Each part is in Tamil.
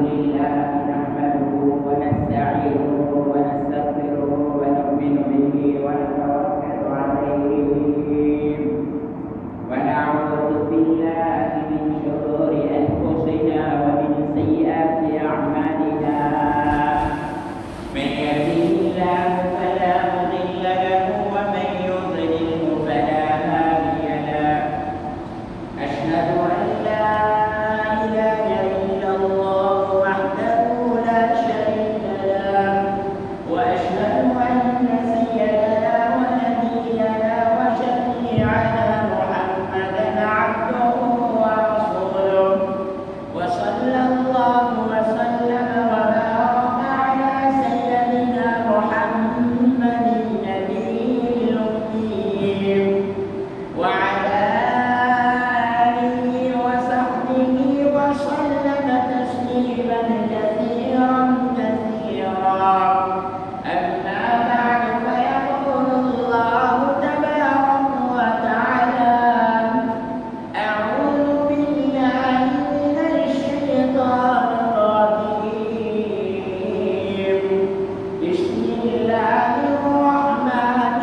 لله نحمده ونستعينه ونستغفره ونؤمن به ونتوكل عليه ونعوذ بالله من شرور أنفسنا ومن سيئات أعمالنا من يهده الله فلا مضل له ومن يضلله فلا هادي له أشهد أن لا إله إلا الله وحده لا شريك له وأشهد أن سيدنا ونبينا وشفيعنا محمدا عبده ورسوله وصلى الله وسلم وبارك على سيدنا محمد النبي الأمي وعلى آله وصحبه وسلم تسليما كثيرا كثيرا أما بعد فيقول الله تبارك وتعالى أعوذ بالله من الشيطان الرجيم بسم الله الرحمن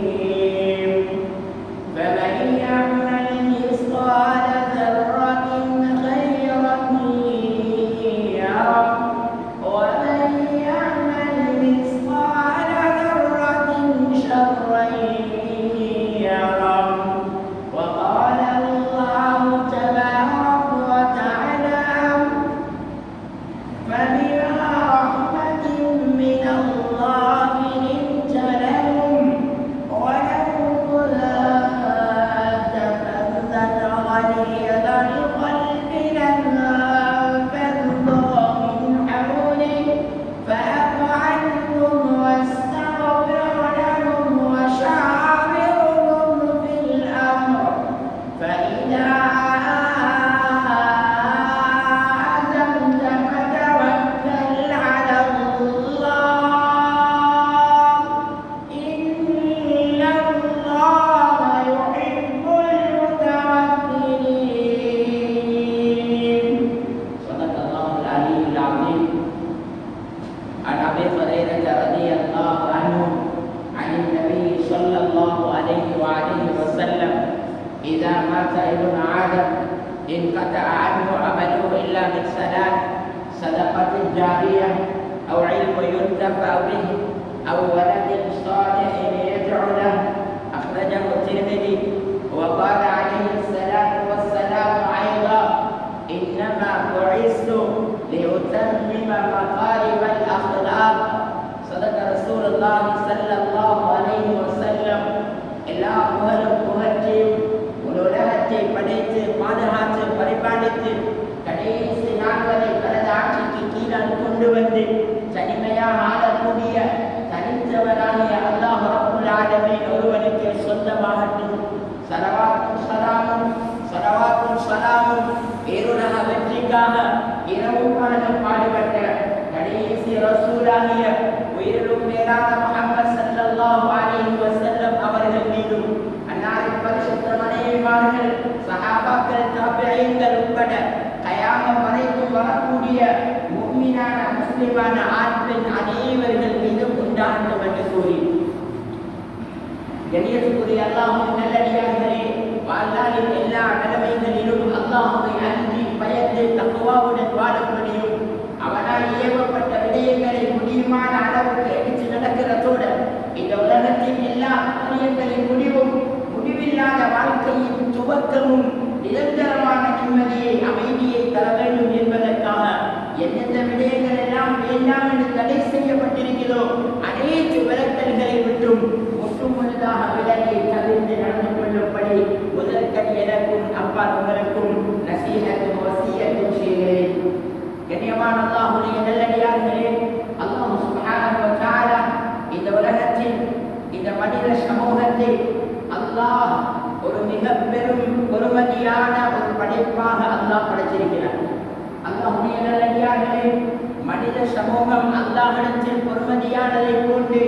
الرحيم فمن يعمل مثقال ذرة خيرا يره ومن يعمل مثقال ذرة شرا يره وقال الله تبارك وتعالى فبما رحمة من الله لنت لهم ولو كنت فظا غليظ القلب لانفضوا من حولك فاعف عنهم واستغفر لهم وشاورهم في الأمر فإذا عزمت فتوكل على الله إن الله يحب المتوكلين صدق الله العلي العظيم عن أبي هريرة رضي الله عنه عن النبي صلى الله عليه وآله وسلم إذا مات ابن آدم انقطع عنه عمله إلا من ثلاث صدقة جارية أو علم ينتفع به أو ولد صالح يدعو له أخرجه الترمذي وقال عليه الصلاة والسلام أيضا إنما بعثت لأتمم مكارم الأخلاق صدق رسول الله صلى الله عليه وسلم எல்லா புகழும் புகழ்ச்சியும் ஒரு உலகத்தை படைத்து பாதுகாத்து பரிபாலித்து கடைசி நாள் வரை தனது ஆட்சிக்கு கீழால் கொண்டு வந்து தனிமையாக ஆளக்கூடிய தனித்தவராகிய அல்லாஹ் ரப்புல் ஆலமீன் ஒருவனுக்கு சொந்தமாகட்டும். சலவாத்தும் சலாமும் பேருலக வெற்றிக்காக இரவும் பகலும் பாடுபட்ட கடைசி ரசூலாகிய உயிரிலும் மேலான முஹம்மது ஸல்லல்லாஹு அலைஹி வஸல்லம் அவர்கள் மீதும் அன்னாரின் பரிசுத்த மனைவிமார்கள் சஹாபாக்கள் தாபிஈன்கள் உட்பட கயாமம் வரைக்கும் வரக்கூடிய முஃமினான முஸ்லிமான ஆண் பெண் அனைவர்கள் மீதும் உண்டாகட்டும் என்று கூறி கண்ணியத்துக்குரிய அல்லாஹ்வின் நல்லடியார்களே, வாழ்நாளின் எல்லா நிலைமைகளிலும் அல்லாஹ்வை அஞ்சி பயந்து தக்வாவுடன் வாழப்படியும் அவனால் ஏவப்பட்ட விடயங்களை முடியுமான அளவுக்கு எடுத்து நடக்கிறதோடு இந்த உலகத்தின் எல்லா காரியங்களின் முடிவும் முடிவில்லாத வாழ்க்கையின் துவக்கமும் நிரந்தரமான நிம்மதியை அமைதியை தர வேண்டும் என்பதற்காக எந்தெந்த விடயங்கள் எல்லாம் வேண்டாம் என்று தடை செய்யப்பட்டிருக்கிறதோ அனைத்து விலக்கல்களை விட்டும் முற்றுமுழுதாக விலகி தவிர்த்து நடந்து கொள்ளும்படி முதற்கண் எனக்கும் அப்பா உங்களுக்கும் நசீஹத்தும் வசியத்தும் செய்கிறேன். கண்ணியமான அல்லாஹ்வுடைய நல்லடியார்களே, அல்லாஹ் சுப்ஹானஹு வ தஆலா இந்த உலகத்தில் இந்த மனித சமூகத்தை அல்லாஹ் ஒரு மிக பெரும் பொறுமதியான ஒரு படைப்பாக அல்லாஹ் படைத்திருக்கிறார். அல்லாஹ்வுடைய நல்லடியார்களே, மனித சமூகம் அல்லாஹ்விடத்தில் பொறுமதியானதை போன்று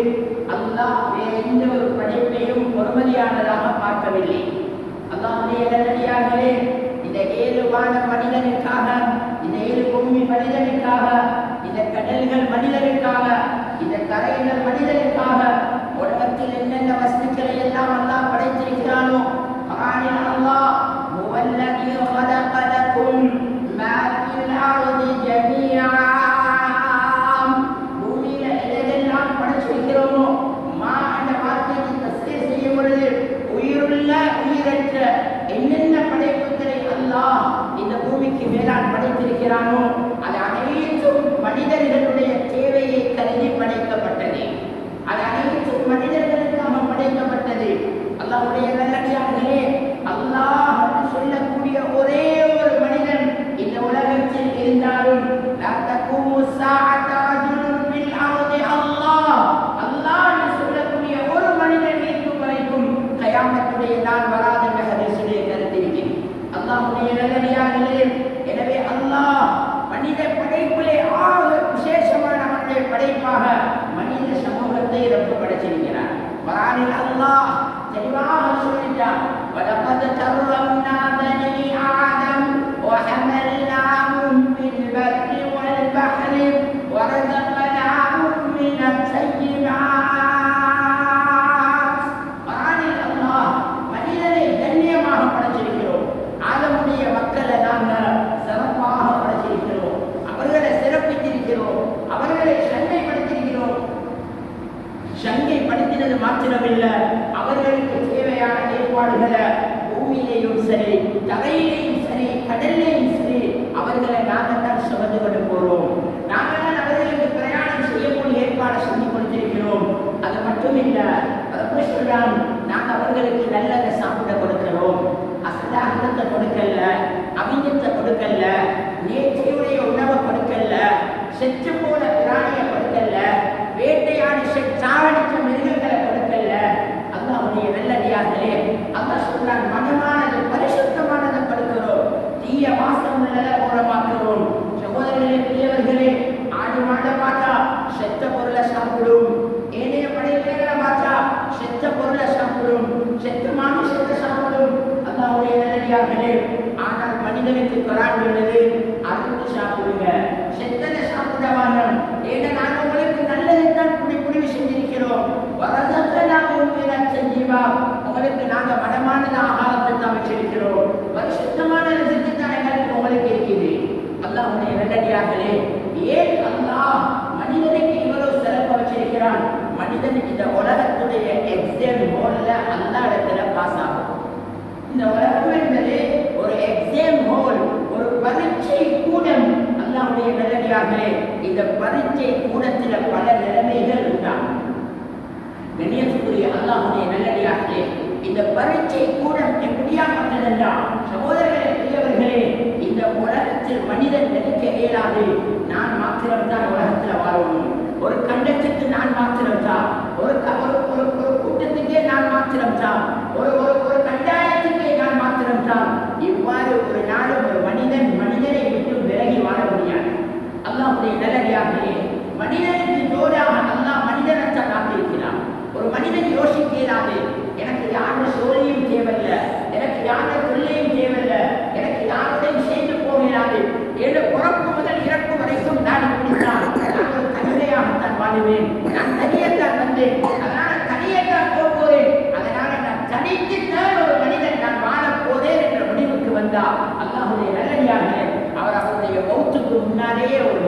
அல்லாஹ் வேறு எந்த ஒரு படைப்பையும் பொறுமதியானதாக பார்க்கவில்லை. அல்லாஹ்வுடைய நல்லடியார்களே, இந்த ஏழு வான மனிதனுக்காக மனிதனுக்காக, இந்த 7 பூமி மனிதனுக்காக, இந்த கடல்கள் மனிதனுக்காக, இந்த கரைகள் மனிதனுக்காக, உலகத்தில் என்னென்ன வஸ்துக்களை எல்லாம் அல்லாஹ் படைத்திருக்கிறானோ குர்ஆனில் அல்லாஹ் முவல்லதி خلق لكم ما في الأرض جميعا பூமியில எதெல்லாம் படைச்சிருக்கிறோமோ மா என்ற வார்த்தைக்கு தஃசீர் செய்யும் பொழுது உயிருள்ள உயிரற்ற என்னென்ன படைப்புகளை அல்லாஹ் இந்த பூமிக்கு மேலால் படைத்திருக்கிறானோ அது அனைத்தும் மனிதர்களுடைய தேவையை கருதி படைக்கப்பட்டது. அது அனைத்தும் மனிதர்களுக்காக படைக்கப்பட்டது. அல்லாஹ்வுடைய நல்லடியார்களே, அல்லாஹ் சொல்லக்கூடிய ஒரே ஒரு மனிதன் இந்த உலகத்தில் இருந்தாலும் லா தகூமு ஸாஅத ரஜுலுன் ஃபில் அர்தி அல்லாஹ் சொல்லக்கூடிய ஒரு மனிதன் இருக்கும் வரைக்கும் கயாமத்துடைய நாள் வராது என்ற ஹதீஸிலே கருத்திருக்கிறது. அல்லாஹ்வுடைய நல்லடியார்களே, எனவே அல்லாஹ் மனித படைப்பிலே ஆக விசேஷமான அவனுடைய படைப்பாக மனித சமூகத்தை ரப்பு படைத்திருக்கிறார். குர்ஆனில் அல்லாஹ் தெளிவாக சொல்லிட்டார், வலகத் கர்ரம்னா பனி ஆதம் வஹமல்னாஹும் ஃபில் பர்ரி வல் பஹ்ரி வரஸக்னாஹும் மினத் ஸய்யிபாத். குர்ஆனில் அல்லாஹ் மனிதனை கண்ணியமாக படைத்திருக்கிறோம். ஆதமுடைய மக்களை நாங்கள் சிறப்பாக படைத்திருக்கிறோம். அவர்களை சிறப்பித்திருக்கிறோம். அவர்களை சங்கைப்படுத்தியிருக்கிறோம். சங்கைப்படுத்தினது மாத்திரமில்லை, அவர்களுக்கு தேவையான ஏற்பாடுகளை பூமியிலேயும் சரி, தரையிலேயும் சரி, கடல்லையும் சரி அவர்களை நாங்கள் தான் சுமந்து கொண்டு போறோம். நாங்கள் தான் அவர்களுக்கு பிரயாணம் செய்யக்கூடிய ஏற்பாடு செஞ்சு கொடுத்திருக்கிறோம். அது மட்டும் இல்லை, ரப்பு சொல்றான், நாங்கள் அவர்களுக்கு நல்லதை சாப்பிட கொடுக்கிறோம். அசதாகத்தை கொடுக்கல, அவிஞ்சத்தை கொடுக்கல, நேற்றையுடைய உணவை கொடுக்கல, செத்து போன பிராணியை கொடுக்கல, வேட்டையாடி சாவடித்த மிருகங்களை கொடுக்கல. அல்லாஹ்வுடைய நல்லடியார்களே, அல்லாஹ் சொல்றான், மனமானது பரிசுத்தமானதை கொடுக்கிறோம், தீய வாசம் உள்ளதை மூலமாக்குறோம். சகோதரர்களே, பெரியவர்களே, ஆடு மாடை பார்த்தா செத்த பொருளை சாப்பிடும், ஏனைய படைப்பினங்களை பார்த்தா செத்த பொருளை சாப்பிடும், செத்த மாமிசத்தை சாப்பிடும். அல்லாஹ்வுடைய நல்லடியார்களே, ஆனால் மனிதனுக்கு குர்ஆன் உள்ளது, அறுத்து சாப்பிடுங்க, செத்தனை சாப்பிடவாங்க. ஏன்னா நாங்கள் உங்களுக்கு நல்லதைத்தான் முடிவு செஞ்சிருக்கிறோம். வரஸக்னாஹும் மினத் ஸய்யிபாத், உங்களுக்கு நாங்கள் மனமானது ஆகாரத்தை தான் வச்சிருக்கிறோம். பரிசுத்தமான ரிஸ்க் தான் எங்களுக்கு உங்களுக்கு இருக்குது. அல்லாஹ்வுடைய நல்லடியார்களே, ஏன் அல்லாஹ் மனிதனுக்கு இவ்வளவு சிறப்பு வச்சிருக்கிறான்? மனிதன் இந்த உலகத்துடைய எக்ஸாம் ஹால்ல அல்லாஹ் இடத்துல பாஸ் ஆகும். இந்த உலகம் என்பது ஒரு எக்ஸாம் ஹால், ஒரு பரீட்சை கூடம். அல்லாஹ்வுடைய நல்லடியார்களே, இந்த பரீட்சை கூடத்தில் பல நிலைமைகள் உண்டாகும். கண்ணியத்துக்குரிய அல்லாஹ்வுடைய நல்லடியார்களே, இந்த பரீட்சை கூடம் எப்படியாப்பட்டதென்றா, சகோதரர்களே, பெரியவர்களே, இந்த உலகத்தில் மனிதன் நினைக்க இயலாது, நான் மாத்திரம்தான் உலகத்தில் வாழணும், ஒரு கண்டத்துக்கு நான் மாத்திரம்தான், ஒரு கூட்டத்துக்கே நான் மாத்திரம்தான், ஒரு கண்டாயத்துக்கே நான் மாத்திரம்தான். இவ்வாறு ஒரு நாளும் ஒரு மனிதனை விட்டு விலகி வாழ முடியாது. அல்லாஹ்வுடைய நல்லடியார்களே, மனிதனுக்கு ஜோடாக அல்லாஹ் மனிதனத்தை காத்திருக்கிறான். ஒரு மனிதன் யோசிக்க இயலாது, எனக்கு யாருடைய சோழியும் தேவையில்லை, எனக்கு யாருடைய தொல்லையும் தேவையில்லை, எனக்கு யாருடையும் சேர்ந்து போகிறாது, ஏழு பிறப்பு முதல் இறப்பு வரைக்கும் நான் இப்படித்தான், நான் ஒரு தனிமையாகத்தான் வாழுவேன், நான் தனியத்தான் வந்தேன், அதனால தனியத்தான் போகிறேன், அதனால நான் தனித்துத்தான் ஒரு மனிதன் நான் வாழப் போதேன் என்ற முடிவுக்கு வந்தார். அல்லாஹ்வுடைய நல்லடியார்களே, அவர் அவருடைய மௌத்துக்கு முன்னாலேயே ஒரு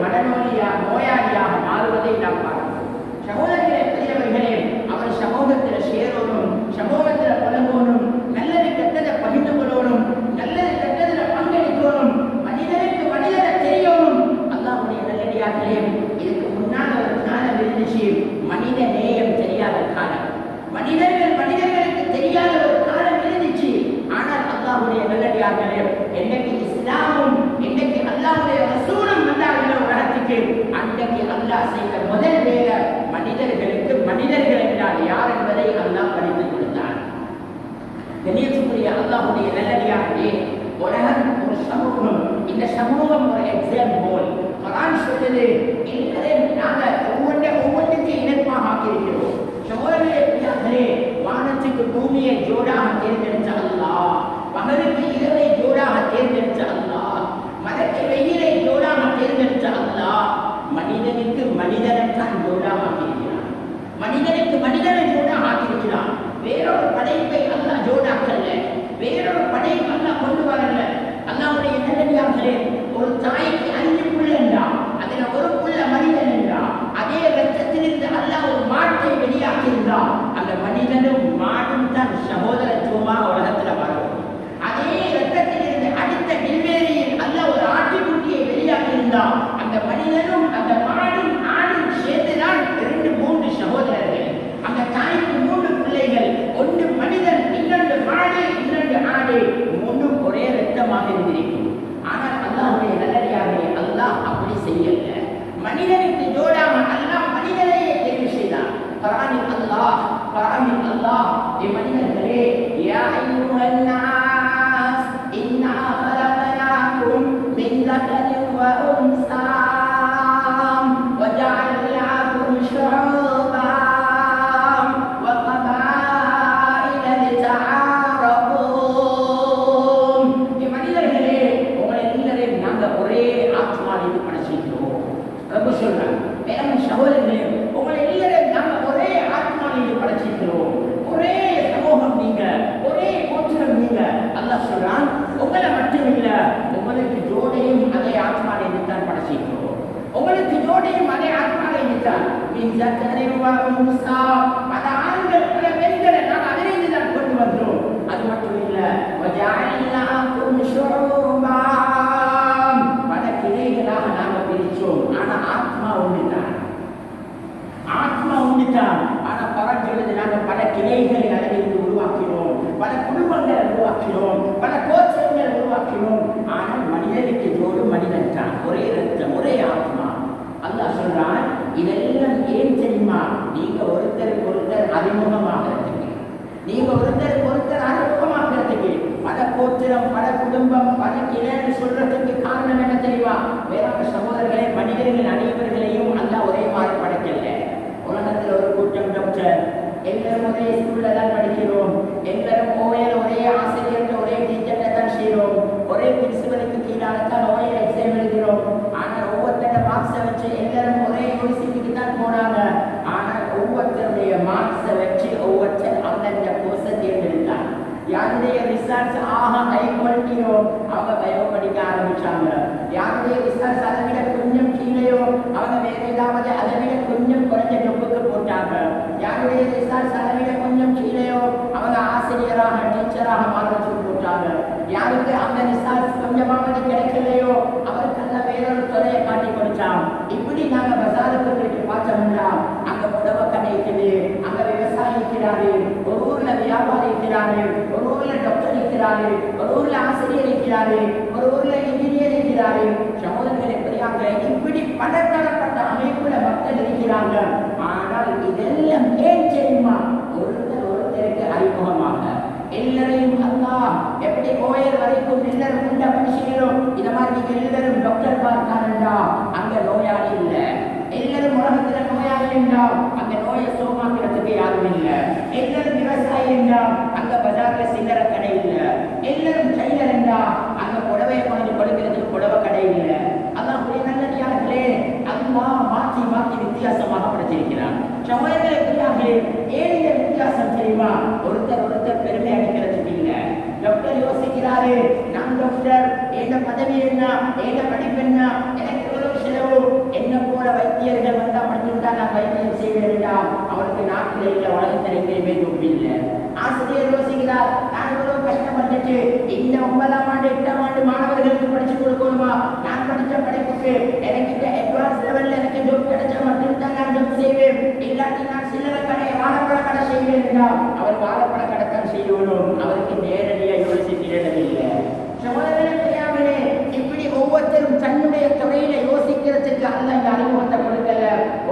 நோயாளியாக மாறுவதை நாம் பார்க்கிறோம். சகோதரர்களே, பெரியவர்களே, அவர் சமூகத்தில் சேரணும், சமூகத்தில் பழகணும், நல்லது கெட்டதை பகிர்ந்து கொள்ளணும், நல்லது கெட்டதில் பங்களிக்கணும், மனிதனுக்கு மனிதனை தெரியணும். அல்லாஹ்வுடைய நல்லடியார்களே, இதுக்கு முன்னால் ஒரு காலம் இருந்துச்சு, மனித நேயம் தெரியாத காலம், மனிதர்களுக்கு தெரியாத ஒரு காலம் இருந்துச்சு. ஆனால் அல்லாஹ்வுடைய நல்லடியார்களே, என்னைக்கு இஸ்லாமும் என்னைக்கு அல்லாஹ்வுடைய ரசூலும் வந்தார்களோ உலகத்துக்கு, அன்றைக்கு அல்லாஹ் செய்த முதல் வேலை மனிதர்களுக்கு மனிதர்கள் என்றால் யார் என்பதை அல்லாஹ் படித்துக் கொடுத்தார். கண்ணியத்துக்குரிய அல்லாஹ்வுடைய நல்லடியார்களே, உலகம் ஒரு சமூகம், இந்த சமூகம் ஒரு எக்ஸாம் ஹால். குர்ஆன் சொல்லுது, இருக்கிறே நாங்கள் ஒவ்வொன்றுக்கு இணைப்பாக ஆக்கியிருக்கிறோம். சகோதரர்களே, வானத்துக்கு பூமியை ஜோடாக தேர்ந்தெடுத்த அல்லாஹ், பகலுக்கு இரவை ஜோடாக தேர்ந்தெடுத்த அல்லாஹ், மலைக்கு மனிதனை ஜோடாக ஆக்கியிருக்கிறான். வேறொரு படைப்பை அல்லாஹ் ஜோடாக்கல்ல, வேறொரு படைப்பு அல்லாஹ் கொண்டு வரல. அல்லாஹ்வுடைய நல்லடியார்களே, ஒரு தாய்க்கு 5 புள்ள என்றா அதுல ஒரு புள்ள மனிதன் என்றா, அதே ரத்தத்திலிருந்து அல்லாஹ் ஒரு மாட்டை வெளியாக்கியிருந்தா அந்த மனிதனும் மாடும் தான் சகோதரத்துவமாக உலகத்துல வரும். அதே ரத்தத்திலிருந்து அடுத்த டெலிவரியில் அல்லாஹ் ஒரு ஆட்டுக்குட்டியை வெளியாக்கியிருந்தா அந்த மனிதனும் அந்த மாடும் ஆடும் சேர்ந்துதான் 2-3 சகோதரர்கள். அந்த தாய்க்கு 3 பிள்ளைகள், ஒன்று மனிதன், இன்னொன்று மாடு, இன்னொன்று ஆடு, 3 ஒரே ரத்தமாக இருந்திருக்கும். ஆனால் அல்லாஹ்வுடைய நல்லடியார்களே, அல்லாஹ் அப்படி செய்யல. மனிதனுக்கு ஜோடாக அல்லாஹ் மனிதனையே தேர்வு செய்தார். குர்ஆனில் அல்லாஹ் மனிதர்களே, யா அய்யுஹன் நாஸ் இன்னா கலக்னாகும் மின் ذكر وأنثى وجعلناكم شعوبا وقبائل لتعارفوا. மனிதர்களே, உங்களை எல்லாரையும் நாங்கள் ஒரே ஆத்மாவில் படைச்சிருக்கிறோம். ரொம்ப சொல்றாங்க வேற சகோதரர்களே, உங்களை எல்லாரையும் நாங்கள் ஒரே ஆத்மாவில் படைச்சிருக்கிறோம். ஒரே சமூகம் நீங்க, ஒரே கோத்திரம் நீங்க. அல்லாஹ் சொல்றான், உங்களை மட்டும் இல்ல, உங்களுக்கு ஜோடியும் அதே ஆத்மாவில் தான் படைச்சிருக்கிறோம். உங்களுக்கு ஜோடியும் அதே ஆத்மாவில் தான். பல ஆண்கள் பல பெண்களை நாங்கள் அதிலிருந்து தான் கொண்டு வந்தோம். அது மட்டும் இல்ல, பல கிளைகளாக நாங்கள் பிரிச்சோம். ஆனா ஆத்மா ஒன்றுதான், ஆத்மா ஒன்றுதான். ஆனா பலன் சொல்லுது, நாங்கள் பல கிளைகளை அதிலிருந்து உருவாக்கினோம், பல குடும்பங்களை உருவாக்கினோம், பல கோத்திரங்களை உருவாக்கினோம். ஆனால் மனிதனுக்கு ஜோடு மனிதன் தான், ஒரே ரத்தம், ஒரே ஆத்மா. அல்லாஹ் சொல்றான், இதெல்லாம் ஏன் தெரியுமா? நீங்க ஒருத்தருக்கு ஒருத்தர் அறிமுகமாகிறதுக்கு, நீங்க ஒருத்தருக்கு ஒருத்தர் அறிமுகமாகிறதுக்கு. பல கோத்திரம், பல குடும்பம், பல கிளைன்னு சொல்றதுக்கு காரணம் என்ன தெரியுமா? வேறான சகோதரர்களே, மனிதர்கள் அனைவர்களையும் அல்லாஹ் ஒரே மாதிரி படைக்கல. உலகத்தில் ஒரு கூட்டம் டாக்டர், எல்லாரும் ஒரே ஸ்கூல்ல தான் படிக்கிறோம், எல்லாரும் ஒரே ஆசிரியர்கள், ஒரே டீச்சர்ல தான் செய்கிறோம், ஒரே பிரின்சிபலுக்கு கீழாக தான் ஒரே எக்ஸாம் எழுதுகிறோம். ஆனால் ஒவ்வொருத்தர மார்க்ஸை வச்சு எல்லாரும் ஒரே யூனிவர்சிட்டிக்கு தான் போனாங்க. ஆனால் ஒவ்வொருத்தருடைய மார்க்ஸை வச்சு ஒவ்வொருத்தர் அந்தந்த கோர்ஸை தேர்ந்தெடுத்தாங்க. யாருடைய ரிசல்ட்ஸ் ஆக ஹை குவாலிட்டியோ அவங்க பயோ படிக்க ஆரம்பிச்சாங்க. யாருடைய ரிசல்ட்ஸ் அதை விட கொஞ்சம் கீழேயோ அவங்க வேற ஏதாவது அதை விட கொஞ்சம் குறைஞ்ச ஜொப்புக்கு போட்டாங்க. யாருடைய ரிசல்ட்ஸ் அதை விட கொஞ்சம் கீழேயோ அவங்க ஆசிரியராக, டீச்சராக மாறத்துக்கு போட்டாங்க. யாருக்கு அந்த ரிசல்ட்ஸ் கொஞ்சமாவது கிடைக்கலையோ அவருக்கெல்லாம் வேறொரு துறையை காட்டி கொடுத்தாங்க. இப்படி நாங்க பஜாருக்கு போயிட்டு பார்த்தோம்னா அங்க புடவை கடை இருக்குது, அங்க விவசாயி இருக்கிறாரு, ஒரு ஊர்ல வியாபாரி இருக்கிறாரு, ஒரு ஊர்ல டாக்டர் இருக்கிறாரு, ஒரு ஊர்ல ஆசிரியர் இருக்கிறாரு, ஒரு ஊர்ல இன்ஜினியர் இருக்கிறாரு. சகோதரர்கள் எப்படியாங்க இப்படி பலதரப்பட்ட அமைப்புல மக்கள் இருக்கிறாங்க. ஆனால் இதெல்லாம் ஏன் தெரியுமா? ஒருத்தர் ஒருத்தருக்கு அறிமுகமாக எல்லாரையும் அல்லாஹ் எப்படி கோயில் வரைக்கும் எல்லாரும் உண்ட மனுஷங்களும் இந்த மாதிரி நீங்க எல்லாரும் டாக்டர் பார்த்தாருண்டா அங்க நோயாளி இல்லை. எல்லாரும் உலகத்துல நோயாளி என்றால் அந்த நோயை சோமாக்கிறதுக்கு யாரும் இல்லை. எல்லாரும் விவசாயி என்றால் அங்க பஜார்ல சில்லறை கடை இல்லை. எல்லாரும் டைலர் என்றால் அங்க புடவையை கொண்டு கொடுக்கிறதுக்கு புடவை கடை இல்லை. அதான் நல்லடியார்களே, அல்லாஹ் மாற்றி மாற்றி வித்தியாசமாக படைச்சிருக்கிறார். சமயங்களை எப்படியார்களே, ஏன் இந்த வித்தியாசம் தெரியுமா? ஒருத்தர் ஒருத்தர் பெருமை அடிக்கிறதுக்கு இல்லை. டாக்டர் யோசிக்கிறாரு, நான் டாக்டர், என்ன பதவி என்ன, என்ன படிப்பு என்ன, எனக்கு எவ்வளவு செலவு, என்ன போல வைத்தியர்கள் வந்தா மட்டும்தான் நான் வைத்தியம் செய்ய வேண்டாம், அவருக்கு நாட்டில் இல்லை, உலகத்தில் எங்கேயுமே தொப்பி இல்லை. ஆசிரியர் யோசிக்கிறார், நான் இவ்வளவு கஷ்டப்பட்டுட்டு இந்த 9ஆம் ஆண்டு 8ஆம் ஆண்டு மாணவர்களுக்கு படிச்சு கொடுக்கணுமா? நான் படித்த படிப்புக்கு எனக்கு அட்வான்ஸ் லெவல்ல எனக்கு ஜாப் கிடைச்சா மட்டும்தான் நான் ஜாப் செய்வேன், இல்லாட்டி நான் சில்லறை கடை வாழைப்பழ கடை செய்வேன் என்றால் அவர் வாழைப்பழ கடை தான் செய்யணும். அவருக்கு நேரடியாக யோசிக்கிறதில்லை. சகோதரர்களே, இப்படி ஒவ்வொருத்தரும் தன்னுடைய துறையில யோசிக்கிறதுக்கு அல்ல இந்த அறிமுகத்தை கொடுக்கல,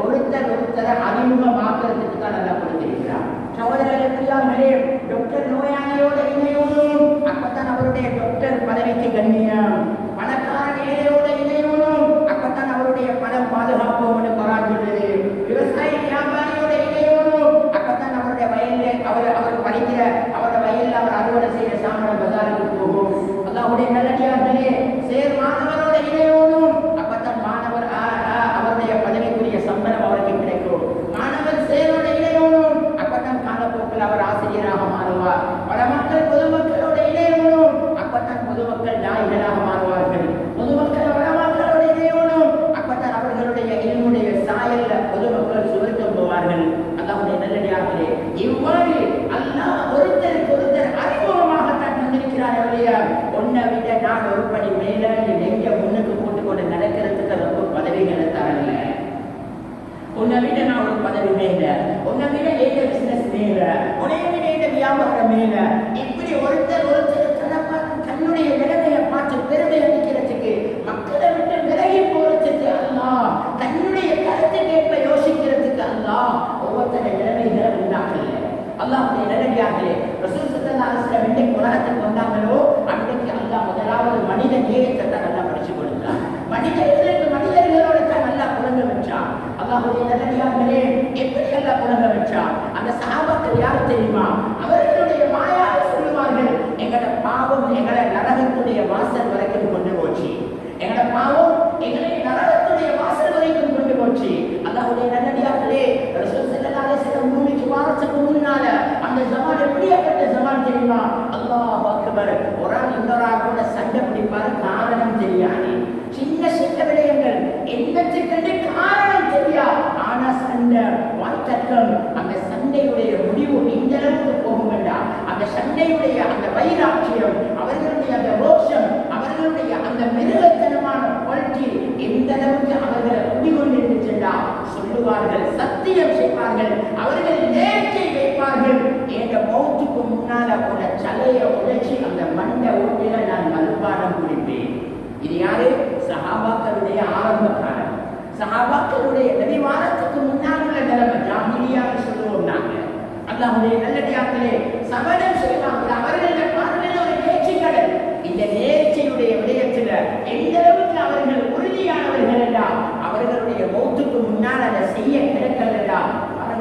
ஒருத்தர் ஒருத்தரை அறிமுகமாக்குறதுக்கு தான் நல்லா கொடுத்திருக்கிறார். சகோதரர்களே, டாக்டர் நோயாளியோட இணையோடும் அப்பதான் அவருடைய டாக்டர் பதவிக்கு கண்ணியம். பணக்காரன் ஏழையோட இணையோடும் அப்பதான் அவருடைய பணம் பாதுகாப்போம்னு குரான் சொல்லுது. விவசாயி வியாபாரியோட இணையோடும் அப்பதான் அவருடைய வயல்ல அவர் படிக்கிற அவருடைய வயல்ல அவர் அறுவடை செய்யற சாமான பஜாருக்கு போகும். அல்லாஹ்வுடைய நல்லடியார்களே, சேர் மாணவரோட இணையோடும் அப்பதான் மாணவர் அவருடைய பதவிக்குரிய சம்பளம் அவருக்கு கிடைக்கும். மாணவர் சேரோட இணையோடும் நான் ஒரு படி மேல நெஞ்ச முன்னுக்கு போட்டுக்கொண்டு நடக்கிறதுக்கு ரொம்ப பதவிகளை தரல. உன்னை விட நான் ஒரு பதவி மேல, உன்னை விட ஏத பிசினஸ் மேல, உன்னை விட ஏத வியாபாரம் மேல, இப்படி ஒருத்தர் தன்னுடைய நிலைமையை பார்த்து பெருமை அளிக்கிறதுக்கு, மக்களை விட்டு விலகி போறதுக்கு அல்லாஹ், தன்னுடைய கருத்துக்கேற்ப யோசிக்கிறதுக்கு அல்லாஹ் ஒவ்வொருத்தருடைய நிலைமைகளை உண்டாக்கல. அல்லாஹ்வுடைய நல்லடியார்களே, ரசூல் ஸல்லல்லாஹு அலைஹி வஸல்லம் இன்றைக்கு உலகத்துக்கு வந்தாங்களோ அன்றைக்கு அல்லாஹ் முதலாவது மனித நேயத்தை தான் நல்லா படிச்சு கொடுத்தான். மனிதர்களுக்கு மனிதர்களோட தான் நல்லா புலங்க வச்சான். அல்லாஹ்வுடைய நல்லடியார்களே, எப்படி எல்லாம் புலங்க வச்சான்? அந்த சஹாபாக்கள் யார் தெரியுமா? அவர்களுடைய வாயால் சொல்லுவார்கள், எங்களோட பாவம் எங்களை நரகத்துடைய வாசல் வரைக்கும் கொண்டு போச்சு, எங்களோட பாவம் எங்களை நரகத்துடைய வாசல் வரைக்கும் கொண்டு போச்சு. அல்லாஹ்வுடைய நல்லடியார்களே, ரசூல் ஸல்லல்லாஹு அலைஹி வஸல்லம் பூமிக்கு வாரத்துக்கு முன்னால அந்த ஜமான் எப்படியாப்பட்ட ஜமான் தெரியுமா? அல்லாஹ் அக்பர். ஒரு ஆள் இன்னொரு ஆளோட சண்டை பிடிப்பாரு, காரணம் தெரியாது. சின்ன சின்ன விடயங்கள் என்னத்துக்கு காரணம் தெரியா, ஆனா சண்டை வாய்த்தக்கம். அந்த சண்டையுடைய முடிவு இந்த அளவுக்கு போகும் வேண்டாம். அந்த சண்டையுடைய அந்த வைராட்சியம், அவர்களுடைய அந்த ரோஷம், அவர்களுடைய அந்த மிருகத்தனமான குவாலிட்டி எந்த அளவுக்கு அவர்களை குடிகொண்டிருக்கின்றா சொல்லுவார்கள், சத்தியம் செய்வார்கள், அவர்கள் நேர்ச்சை வைப்பார்கள். என்ற மௌத்துக்கு முன்னால கூட சலையை உடைச்சி அந்த மண்டை ஓட்டில நான் மதுபானம் குடிப்பேன். இது யாரு? சஹாபாக்களுடைய ஆரம்ப காலம். சஹாபாக்களுடைய நபிவாரத்துக்கு முன்னால் உள்ள நிலைமை ஜாஹிலியாக சொல்லுவோம் நாங்க. அல்லாஹ்வுடைய நல்லடியார்களே, சபதம் செய்வாங்க. அவர்களுடைய பார்வையில் ஒரு நேர்ச்சி கடல். இந்த நேர்ச்சியுடைய விடயத்தில் எந்த அளவுக்கு அவர்கள் உறுதியானவர்கள் என்றால், அவர்களுடைய மௌத்துக்கு முன்னால் அதை செய்ய கிடைக்கல என்றால்,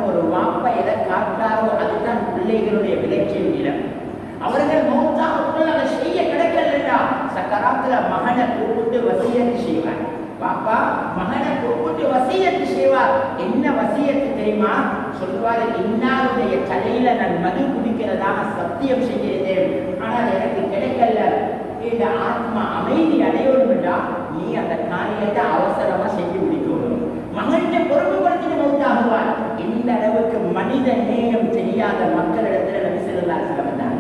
ஒரு வாப்பா எதை காட்டாரோ அதுதான் பிள்ளைகளுடைய விளைச்சல் நிலம். அவர்கள் மௌத்தாக அதை செய்ய கிடைக்கலன்னா சக்கராத்துல மகனை கூப்பிட்டு வசியத்து செய்வார். பாப்பா மகனை கூப்பிட்டு வசியத்து செய்வார். என்ன வசியத்து தெரியுமா? சொல்வாரு, இன்னாருடைய தலையில நான் மது குடிக்கிறதாக சத்தியம் செய்கிறேன், ஆனால் எனக்கு கிடைக்கல. இந்த ஆத்மா அமைதி அடையணும்டா நீ அந்த காரியத்தை அவசரமா செஞ்சு முடிக்கணும். மகனை பொறுப்புப்படுத்திட்டு மௌத்தாகுவார். இந்த அளவுக்கு மனித நேயம் தெரியாத மக்களிடத்தில் நபி ஸல்லல்லாஹு அலைஹி வஸல்லம் வந்தார்.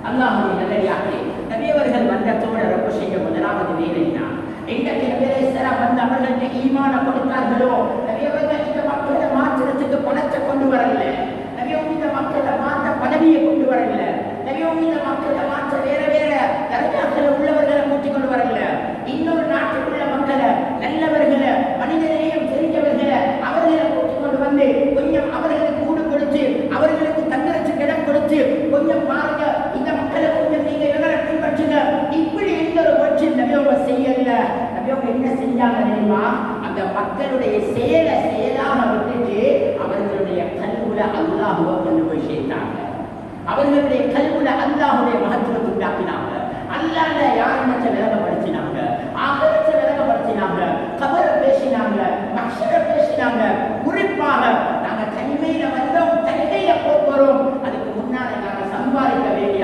அல்லாஹ்வுடைய நல்லடியார்களே, நபி அவர்கள் வந்ததோட ரொம்ப செய்ய முதலாவது வேலைனா எங்களுக்கு நபி அலைஹிஸ்ஸலாம் வந்து அவர்களுக்கு ஈமான கொடுத்தார்களோ, நபி அவர்கள் இந்த மக்களை மாற்றுறதுக்கு பணத்தை கொண்டு வரல, நபி அவங்க இந்த மக்களை மாற்ற பதவியை கொண்டு வரல, நபி அவங்க இந்த மக்களை மாற்ற வேற வேற தரஜாக்களை உள்ளவர்களை கூட்டிக் கொண்டு வரல. இன்னொரு நாட்டில் உள்ள மக்களை, நல்லவர்களை, மனித நேயம் தெரிஞ்சவர்களை அவர்களை கூட்டிக் கொண்டு வந்து கொஞ்சம் அவர்களுக்கு கூடு கொடுத்து, அவர்களுக்கு தங்கறதுக்கு இடம் கொடுத்து, கொஞ்சம் பாருங்க இந்த மக்களை கொஞ்சம் நீங்க இவங்களை பின்பற்றுங்க, இப்படி எந்த ஒரு வச்சு நபியவங்க செய்யல. நபியவங்க என்ன செஞ்சாங்க தெரியுமா? அந்த மக்களுடைய செயலாக விட்டுட்டு அவர்களுடைய கல்வில அல்லாஹுவை கொண்டு போய் சேர்த்தாங்க. அவர்களுடைய கல்வில அல்லாஹுடைய மகத்துவத்தை உண்டாக்கினாங்க. அல்லாஹ் யாருன்னு விளங்கப்படுத்தினாங்க, ஆகரத்தை விளங்கப்படுத்தினாங்க, கபரை பேசினாங்க, மக்சரை பேசினாங்க. குறிப்பாக நாங்க தனிமையில வந்தோம், தனிமையில போறோம், அதுக்கு முன்னால நாங்க சம்பாதிக்க வேண்டிய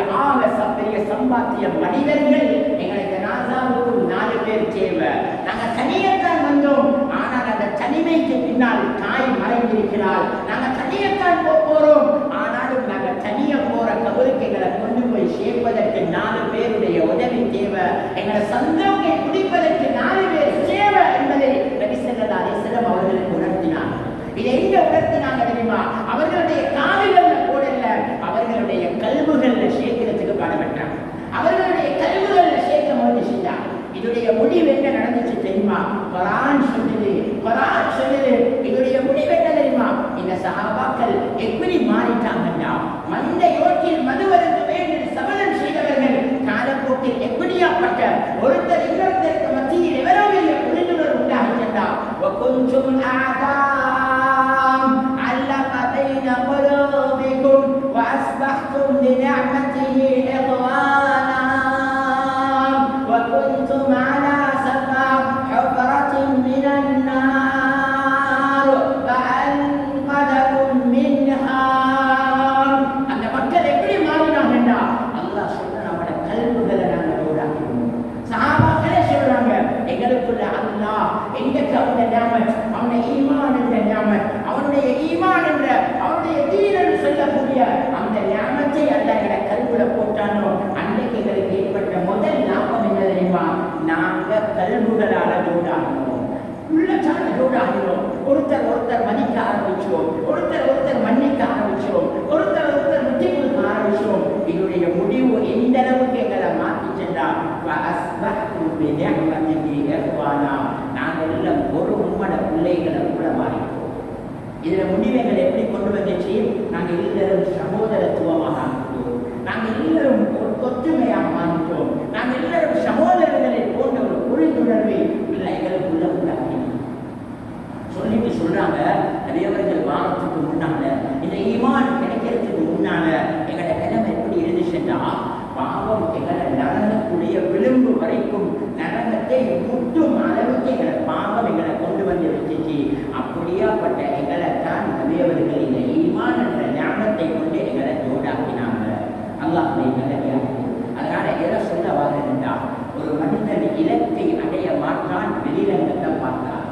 பெரிய சம்பாத்திய மனிதர்கள் எங்களுக்கு நாசாவுக்கு 4 பேர் தேவை. நாங்க தனியத்தான் வந்தோம், ஆனால் அந்த தனிமைக்கு பின்னால் தாய் மறைந்திருக்கிறாள். நாங்க தனியத்தான் போறோம், ஆனாலும் நாங்க தனிய போற கபருக்கு எங்களை கொண்டு போய் சேர்ப்பதற்கு 4 பேருடைய உதவி தேவை. எங்களை சந்தோகை குடிப்பதற்கு 4 பேர் தேவை என்பதை நபி ஸல்லல்லாஹு அலைஹி வஸல்லம் அவர்களுக்கு உணர்த்தினார். இதை எங்க உணர்த்தினாங்க தெரியுமா? அவர்களுடைய காதுகள்ல போடல, அவர்களுடைய கல்புகள்ல சேர்க்கிறதுக்கு பாடுபட்டாங்க. அவர்களுடைய கல்புகள்ல சேர்க்க முயற்சி செஞ்சாங்க. இதோடைய முடிவு என்ன நடந்துச்சு தெரியுமா? குர்ஆன் சொல்லுது, இதோடைய முடிவு என்ன தெரியுமா? இந்த சஹாபாக்கள் எப்படி மாறிட்டாங்கன்னா, மந்தையோட்டில் மதுவருந்து வேண்டும் சபதம் செய்தவர்கள் காலப்போக்கில் எப்படியாப்பட்ட ஒருத்தர் இன்னொருத்தருக்கு மத்தியில் எவ்வளவு பெரிய புரிந்துணர்வு உண்டாகின்றா. علق بين قلوبكم وأصبحتم بنعمته إخوانا وكنتم على شفا حفرة من النار فأنقذكم منها முடிவு எந்த அளவுக்கு எங்களை மாற்றி சென்றால் நாங்கள் எல்லாம் ஒரு உம்மட பிள்ளைகளை கூட மாறிப்போம். இதுல முடிவுகளை எப்படி கொண்டு வந்துச்சு? நாங்கள் எல்லாரும் சகோதரத்துவமாக ஆகிட்டோம், நாங்கள் எல்லாரும் ஒற்றுமையாக மாறிட்டோம், நாங்கள் எல்லாரும் சகோதரர்களை போன்ற ஒரு புரிந்துணர்வை எங்களுக்குள்ள உண்டாக்கினோம். சொல்லிட்டு சொல்றாங்க, நிறையவர்கள் வாரத்துக்கு முன்னால இந்த ஈமான் கிடைக்கிறதுக்கு முன்னால எங்களோட நிலைமை எப்படி இருந்துச்சுன்னா, பாவம் எங்களை நரகத்துடைய விளிம்பு வரைக்கும் நரகத்தை முட்டும் அளவுக்கு எங்களை பாவம் எங்களை கொண்டு வந்து வச்சுச்சு. அப்படியாப்பட்ட எங்களை தான் நிறையவர்கள் இந்த ஈமான் என்ற ஞானத்தை கொண்டு எங்களை ஜோடாக்கினாங்க. அல்லாஹ்வுடைய நல்லடியார்களே, அதனால எதை சொல்ல வாரா, ஒரு மனிதன் இலக்கை அடைய மாற்றான் வெளிரங்கத்தை பார்த்தான்.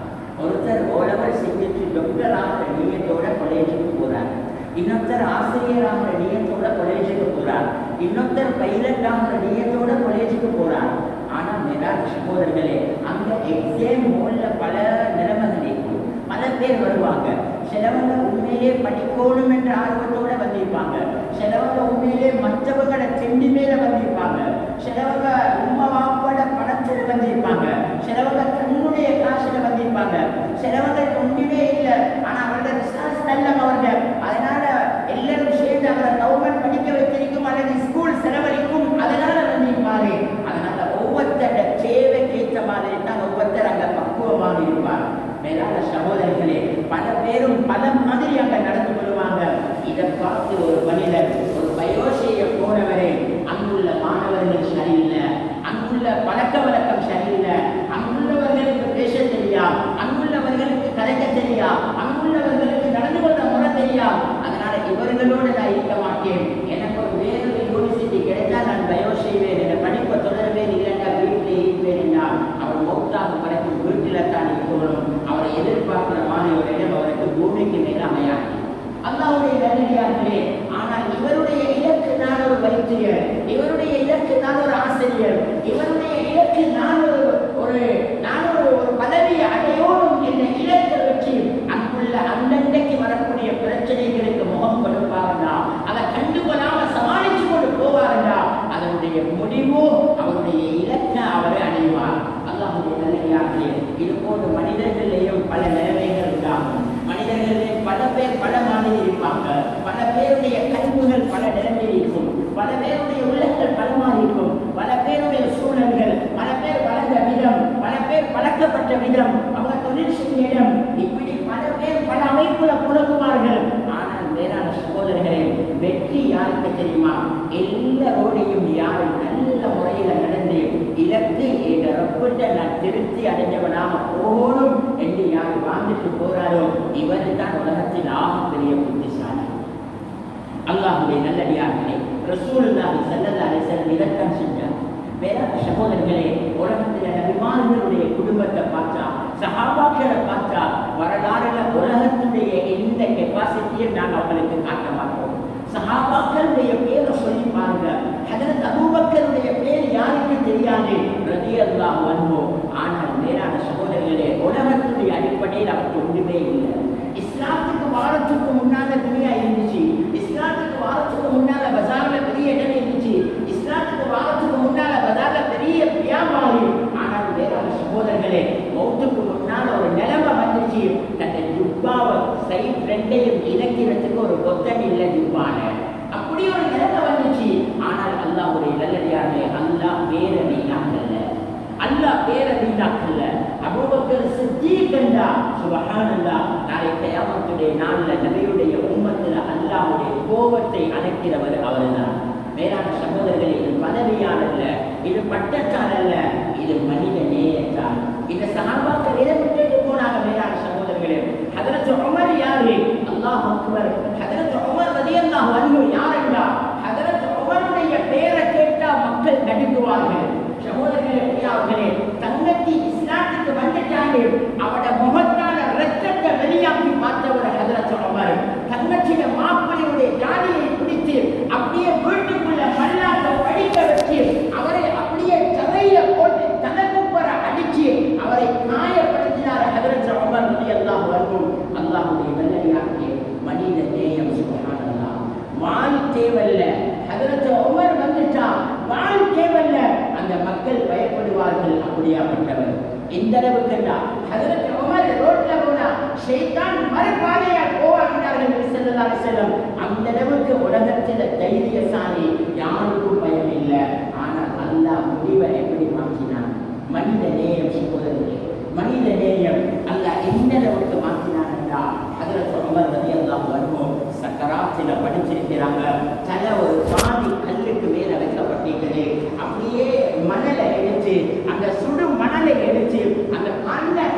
ஒருத்தர் ஓலவர் செஞ்சுட்டு டாக்டராக நீயத்தோட காலேஜுக்கு போறார், இன்னொருத்தர் ஆசிரியராக நீயத்தோட காலேஜுக்கு போறார், இன்னொருத்தர் பைலட் ஆகிற நீயத்தோட காலேஜுக்கு போறார். ஆனா மேலான சகோதரர்களே, அங்க எக்ஸாம் ஹால்ல பல நிலைமைகள் இருக்கும். பல பேர் வருவாங்க. சிலவங்க உண்மையிலே படிக்கணும் என்ற ஆர்வத்தோட வந்திருப்பாங்க, சிலவங்க உண்மையிலே மற்றவங்களை செண்டி மேல வந்திருப்பாங்க, சிலவங்க உண்மை வாப்போட பணத்தில் வந்திருப்பாங்க, சிலவங்க தன்னுடைய காசுல வந்திருப்பாங்க, சிலவங்க ஒன்றுமே இல்லை ஆனா அவரோட ரிசர்ச் நல்லம் அவர்கள். அதனால எல்லாரும் சேர்ந்து அவரை கவர்மெண்ட் படிக்க வச்சிருக்கும் அல்லது ஸ்கூல் செலவழிக்கும், அதனால வந்திருப்பாரு. அதனால ஒவ்வொருத்தர தேவைக்கு ஏற்ற மாதிரி தான் ஒவ்வொருத்தர் அங்க பக்குவமாக இருப்பார். மேலான சகோதரர்களே, பல பேரும் பல மாதிரி அங்க நடந்து கொள்வாங்க. இதை பார்த்து ஒரு மனிதர் ஒரு பயோசைய போனவரே, அங்குள்ள மாணவர்கள் சரியில்லை, அங்குள்ள பழக்க வழக்கம் சரியில்லை, அங்குள்ளவர்களுக்கு பேச தெரியா, அங்குள்ளவர்களுக்கு கலைக்க தெரியா, அங்குள்ளவர்களுக்கு நடந்து கொள்ள முறை தெரியா, அதனால இவர்களோடு நான் இருக்க மாட்டேன், எனக்கு ஒரு வேறொரு யூனிவர்சிட்டி கிடைச்சா நான் பயோ செய்வேன், என படிப்பை தொடர்வேன், இல்லைன்னா வீட்டிலே இருப்பேன் என்றால் அவர் மௌத்தாக வரைக்கும் வீட்டில் தான் இருக்கணும். அவரை எதிர்பார்க்கிற மாணவரிடம் அவருக்கு பூமிக்கு மேல் அமையாது. அல்லாஹ்வுடைய நல்லடியார்களே, ஆனால் இவருடைய இலக்கு நான் ஒரு வைத்தியர், இவருடைய இலக்கு நான் ஒரு ஆசிரியர், இவருடைய இலக்கு நான் ஒரு பதவியை அடையோடும் என்ற இலக்கை வச்சு அங்குள்ள அந்தண்டைக்கு வரக்கூடிய பிரச்சனைகளுக்கு முகம் கொடுப்பாருண்டா, அதை கண்டுகொள்ளாம சமாளிச்சு கொண்டு போவாருண்டா, அதனுடைய முடிவோ அவருடைய இலக்கை அவரை அடைவார். அல்லாஹ்வுடைய நல்லடியார்களே, இது போன்ற மனிதர்களிலேயும் பல நிலைமைகள் உண்டாகும். மனிதர்களிலே பல பேர் பல மாதிரி இருப்பாங்க, பல பேருடைய கல்விகள் பல நிலைமையில் இருக்கும், பல பேருடைய உள்ளங்கள் பல மாதிரி இருக்கும், பல பேருடைய சூழல்கள், பல பேர் வளர்ந்த விதம், பல பேர் பழக்கப்பட்ட விதம், அவங்க தொழில் செய்ய இடம், இப்படி பல பேர் பல அமைப்புல புலங்குவார்கள். ஆனால் வேறான சகோதரர்களே, வெற்றி யாருக்கு தெரியுமா? எல்லாரோடையும் யாரும் நல்ல முறையில நடந்து இலக்கு என்ற ரப்பிட்ட நான் திருப்தி அடைஞ்சவனாக போகணும் என்று யார் வாழ்ந்துட்டு போறாரோ இவர் தான் உலகத்தில் ஆகப்பெரிய புத்திசாலி. அல்லாஹ்வுடைய நல்லடியார்களே, ரசூலுல்லாஹி ஸல்லல்லாஹு அலைஹி வஸல்லம் இதைத்தான் செஞ்சார். வேறான சகோதரர்களே, உலகத்தில் நபிமார்களுடைய குடும்பத்தை பார்த்தா, சஹாபாக்களை பார்த்தா, வரலாறுல உலகத்துடைய எந்த கெப்பாசிட்டியும் நாங்கள் அவங்களுக்கு காட்ட மாட்டோம். சஹாபாக்களுடைய பேரை சொல்லி பாருங்க. ஹஜ்ரத் அபூபக்கருடைய பேர் யாருக்கு தெரியாது, ரலியல்லாஹு அன்ஹு. ஆனால் வேறான சகோதரர்களே, உலகத்துடைய அடிப்படையில் அவருக்கு ஒன்றுமே இல்லை. இஸ்லாத்துக்கு வாரத்துக்கு முன்னால துணியா இருந்துச்சு, இஸ்லாத்துக்கு வாரத்துக்கு முன்னால பஜார்ல பெரிய இடம் இருந்துச்சு, இஸ்லாத்துக்கு வாரத்துக்கு முன்னால பஜார்ல பெரிய வியாபாரி. ஆனால் வேறான சகோதரர்களே, மௌத்துக்கு முன்னால் ஒரு நிலைமை வந்துச்சு, தன்னை ஜுப்பாவை சைட் ரெண்டையும் இலக்கிறதுக்கு ஒரு கொத்தன் இல்லை ஜுப்பான, அப்படி ஒரு நிலைமை வந்துச்சு. ஆனால் அல்லாஹ்வுடைய நல்லடியார்களே, அல்லாஹ் வேற வீணாக்கல்ல, அல்லாஹ் வேற வீணாக்கல்ல. அபூபக்கர் சித்தீக் என்றார், சுப்ஹானல்லாஹ், நாளை கியாமத்துடைய நாள்ல நபியுடைய உம்மத்துல அல்லாஹ்வுடைய கோபத்தை அணைக்கிறவர் அவர்தான். வேறான சகோதரர்களே, இது பதவியாளல்ல, இது பட்டத்தால், இது மனித நேயத்தால். இந்த சஹாபாக்கள் எதை விட்டுட்டு போனாங்க? வேறான சகோதரர்களே, ஹஜ்ரத் உமர் யாரு? அல்லாஹ் அக்பர். ஹஜ்ரத் உமர் ரலியல்லாஹு அன்ஹு யார் என்றால், ஹஜ்ரத் உமருடைய பெயரை கேட்டா மக்கள் நடுங்குவார்கள். சகோதரர்களே, பிரியார்களே, தங்கச்சி இஸ்லாத்துக்கு வந்துட்டாங்க, அவட முகத்தான ரத்தத்தை வெளியாக்கி பார்த்தவர் ஹஜ்ரத் உமர். தங்கச்சிய மாப்பிள்ளையுடைய ஜாதியை பிடித்து அப்படியே வீட்டுக்குள்ள மல்லாட்ட படிக்க வச்சு அவரை அப்படியே தரையில போட்டு தனக்குப்பர அடிச்சு அவரை காயப்படுத்தினார் ஹஜ்ரத் உமர் ரலியல்லாஹு அன்ஹு. அல்லாஹ்வுடைய நல்லடியார்களே, மனித நேயம் சுப்ஹானல்லாஹ். வாய் தேவல்ல, ஹஜ்ரத் உமர் வந்துட்டா அப்படியாப்பட்டவர். எந்த அளவுக்கு ஹஜ்ரத் உமர் ரோட்ல போனா ஷைத்தான் மறுபாதையால் போவார்கள் ஸல்லல்லாஹு அலைஹி வஸல்லம். அந்த அளவுக்கு உலகத்தில் தைரியசாலி, யாருக்கும் பயம் இல்லை. ஆனால் அல்லாஹ் முடிவை எப்படி மாற்றினான்? மனித நேயம் சகோதரர்களே, மனித நேயம் அல்லாஹ் எந்த அளவுக்கு மாற்றினான் என்றால் ஹஜ்ரத் உமர் ரலியல்லாஹு அன்ஹு சக்கராத்தில படிச்சிருக்கிறாங்க. தலை ஒரு பாதி கல்லுக்கு மேல வைக்கப்பட்டிருக்கிறது. அப்படியே மணலை எடுத்து, அந்த சுடு மணலை எடுத்து, அந்த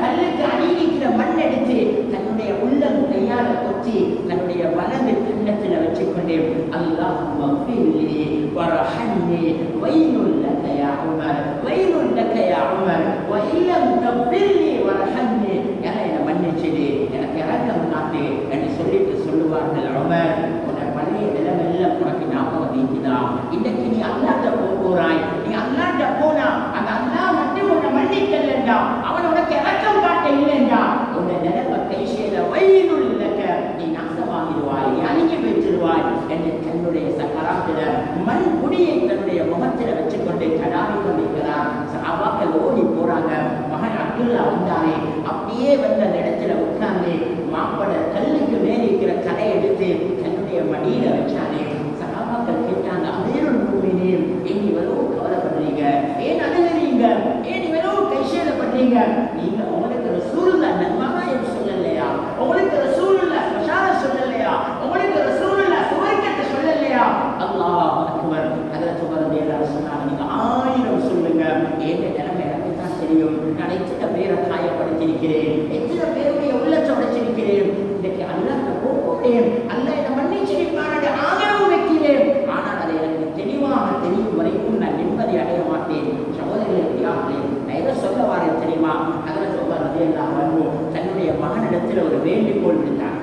கல்லுக்கு அடிக்கிற மண் எடுத்து தன்னுடைய உள்ளம் கையால கொச்சி தன்னுடைய வலது கிண்ணத்தில் வச்சுக்கொண்டே அல்லாஹும்ம ஃபிர்லி வர்ஹம்னி வய்லுல் லக யா உமர் வய்லுல் லக யா உமர் வ இல்லம் தஃபிர்லி வர்ஹம்னி, என்னை மன்னிச்சிடு, எனக்கு இரக்கம் காட்டு என்று சொல்லிட்டு சொல்லுவார்கள். உமர், உன்னை பழைய நிலமெல்லாம் உனக்கு ஞாபகம் நீக்குதா? இன்னைக்கு நீ அல்லாஹ்ட்ட போறாய், நீ அல்லாஹ்ட்ட போனா அந்த அல்லாஹ் மட்டும் உன்னை மன்னிக்கலண்டா, அவன் உனக்கு இரக்கம் காட்ட இல்லைண்டா, உன்னை நிலப்ப கை செய்த வயிறுள் இல்லக்க நீ நாசமாகிடுவாய், நீ அணுகி வைச்சிருவாய் என்று தன்னுடைய சக்கராத்தில மண் குடியை தன்னுடைய முகத்தில் வச்சுக்கொண்டு கடாவி கொண்டிருக்கிறார். சஹாபாக்கள் ஓடி போறாங்க. மகன் அப்துல்லா வந்தானே, அப்படியே வந்த அந்த இடத்துல உட்கார்ந்து மாப்பட கல்லுக்கு மேலே இருக்கிற கடை எடுத்து தன்னுடைய மடியில வச்சானே. சஹாபாக்கள் கேட்டாங்க, அமீருல் முஃமினீன், ஏன் இவ்வளவு கவலைப்படுறீங்க? ஏன் அழுகிறீங்க? ஏன் இவ்வளவு கைசேதப்படுறீங்க? நீங்க உங்களுக்கு ரசூலுல்லாஹ் நன்மாராயம் சொல்லலையா? உங்களுக்கு ரசூலுல்லாஹ் பஷாரத் சொல்லலையா? உங்களுக்கு ரசூலுல்லாஹ் சுவர்க்கத்தை சொல்லலையா? அல்லாஹ் அக்பர். ஹஜ்ரத் உமர் ரலியல்லாஹு அன்ஹு சொன்னாங்க, நீங்க 1000 சொல்லுங்க, ஏன் நிலைமை எனக்கு தான் தெரியும். நான் எத்தனை பேரை காயப்படுத்தியிருக்கிறேன், எத்தனை பேருடைய உள்ளத்தை உடைச்சிருக்கிறேன். இன்னைக்கு அல்லாஹ்ட்ட போட்டேன், அல்லாஹ் என்னை மன்னிச்சிருப்பான் என்று ஆதரவு வைக்கிறேன். ஆனால் அதை எனக்கு தெளிவாக தெரியும் வரைக்கும் நான் நிம்மதி அடைய மாட்டேன். சகோதரர்களுக்கு நான் எதை சொல்ல வாரேன் தெரியுமா? ஹஜ்ரத் உமர் ரலியல்லாஹு அன்ஹு தன்னுடைய மகனிடத்தில் ஒரு வேண்டுகோள் விடுத்தார்.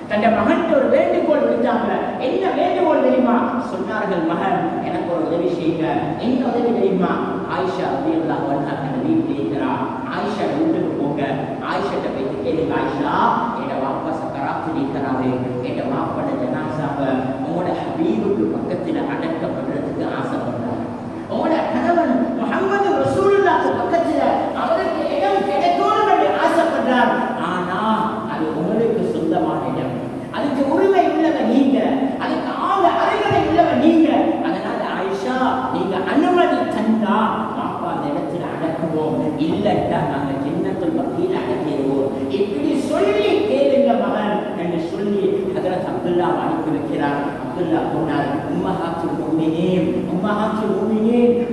தன்னுடைய மகன் ஒரு வேண்டுகோள் விடுத்தாங்க. என்ன வேண்டுகோள் தெரியுமா? சொன்னார்கள், மகன் எனக்கு ஒரு உதவி செய்யுங்க. என்ன உதவி தெரியுமா? ஆயிஷா ரலியல்லாஹு அன்ஹா தன் வீட்டில் இருக்கிறார். ஆயிஷா வீட்டுக்கு போங்க, ஆயிஷாட்ட போய் கேளுங்க, ஆயிஷா என் வாப்பா சக்கராத்தில் இருக்கிறாரு, என் வாப்பட ஜனாசாவை உங்களோட ஹபீபுக்கு பக்கத்தில் அடக்கப்படுறதுக்கு ஆசைப்படுறாரு. உங்களோட கணவன் முஹம்மது ரசூலுல்லாஹ்க்கு பக்கத்தில் அவருக்கு இடம் கிடைக்கணும் என்று ஆசைப்படுறார். ஆனா அது உங்களுக்கு சொந்தமான இடம், அதுக்கு உரிமை உள்ளவன் நீங்க, அதுக்கு அருகதை உள்ளவன் நீங்க. அதனால ஆயிஷா, நீங்க அனுமதி தந்தா பாப்பா அந்த இடத்துல அடக்குவோம், இல்லட்டா நாங்க ஜன்னத்துல் பக்கீல அடக்கிடுவோம். இப்படி சொல்லி கேளுங்க மகன் என்று சொல்லி ஹஜ்ரத் அப்துல்லா அனுப்பி வைக்கிறார். அப்துல்லா போனார். உம்மஹாத்துல் முஃமினீன்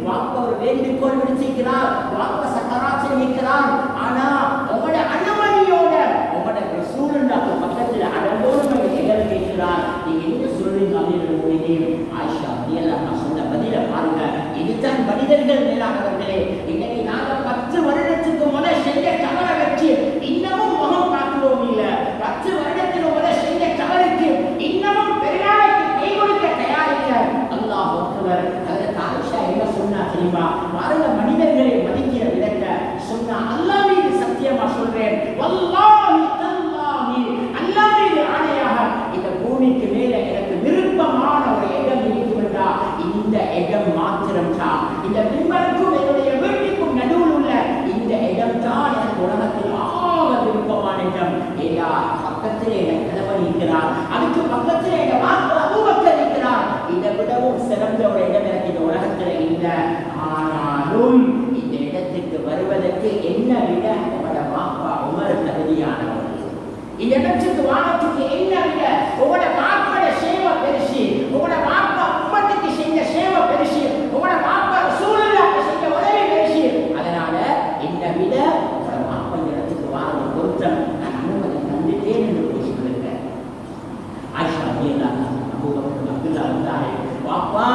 வாப்பா ஒரு வேண்டுகோள் விடுச்சிருக்கிறார். வாப்பா சக்கராத்தில் இருக்கிறார். ஆனா உங்களோட அனுமதியோட உங்களோட ரசூலுல்லாஹ்க்கு பக்கத்தில் அடங்கோடு எங்கள் கேட்கிறார். நீங்க என்ன சொல்றீங்க? அமீருல் முஃமினீன் ஆயிஷா ரலியல்லாஹு அன்ஹா சொன்ன பதில பாருங்க. இதுதான் மனிதர்கள் மேலானவர்களே. இன்னைக்கு நாங்க 10 வருடத்துக்கு முதல் செஞ்ச தவறை வச்சு இன்னமும் முகம் பார்க்கிறோம் இல்ல. 10 வருடத்துக்கு முதல் செஞ்ச தவறுக்கு இன்னமும் பெருநாளைக்கு கை கொடுக்க தயாரில்ல. அல்லாஹ் அக்பர். ஹஜ்ரத் ஆயிஷா என்ன சொன்னா தெரியுமா? பாருங்க மனிதர்களை மதிக்கிற விதத்தை சொன்னா. அல்லாஹ் மீது சத்தியமா சொல்றேன், வல்லாஹி தல்லாஹி, அல்லாஹ் மீது ஆணையாக, இந்த பூமிக்கு மேல எனக்கு விருப்பமான ஒரு இடம் இருக்குமென்றா இந்த இடம் மாத்திரம் தான். இந்த மிம்பருக்கும் என்னுடைய வீட்டுக்கும் நடுவில் உள்ள இந்த இடம் தான் எனக்கு உலகத்தில் ஆக விருப்பமான இடம். ஏயா பக்கத்திலே என் கணவன் இருக்கிறார், அதுக்கு பக்கத்திலே என் வாப்பா அபூபக்கர் இருக்கிறார். இதை விடவும் சிறந்த ஒரு இடம் எனக்கு இந்த உலகத்தில் இல்லை. ஆனாலும் இந்த இடத்துக்கு வருவதற்கு என்ன விட உங்களோட வாப்பா உமர் தகுதியானவர். இந்த இடத்துக்கு வானத்துக்கு என்ன விட உங்களோட வாப்போட சேவை பெருசு, உங்களோட வாப்பா உம்மத்துக்கு செஞ்ச சேவை பெருசு, உங்களோட வாப்பா ரசூலுல்லாஹ்க்கு செஞ்ச உதவி பெருசு. அதனால என்ன விட உங்களோட வாப்பா இந்த இடத்துக்கு வாரது பொருத்தம். நான் அனுமதி தந்துட்டேன் என்று போய் சொல்லுங்க. ஆயிஷா ரலியல்லாஹு அன்ஹா அபூபக்கர் அப்துல்லா வந்தாரு. வாப்பா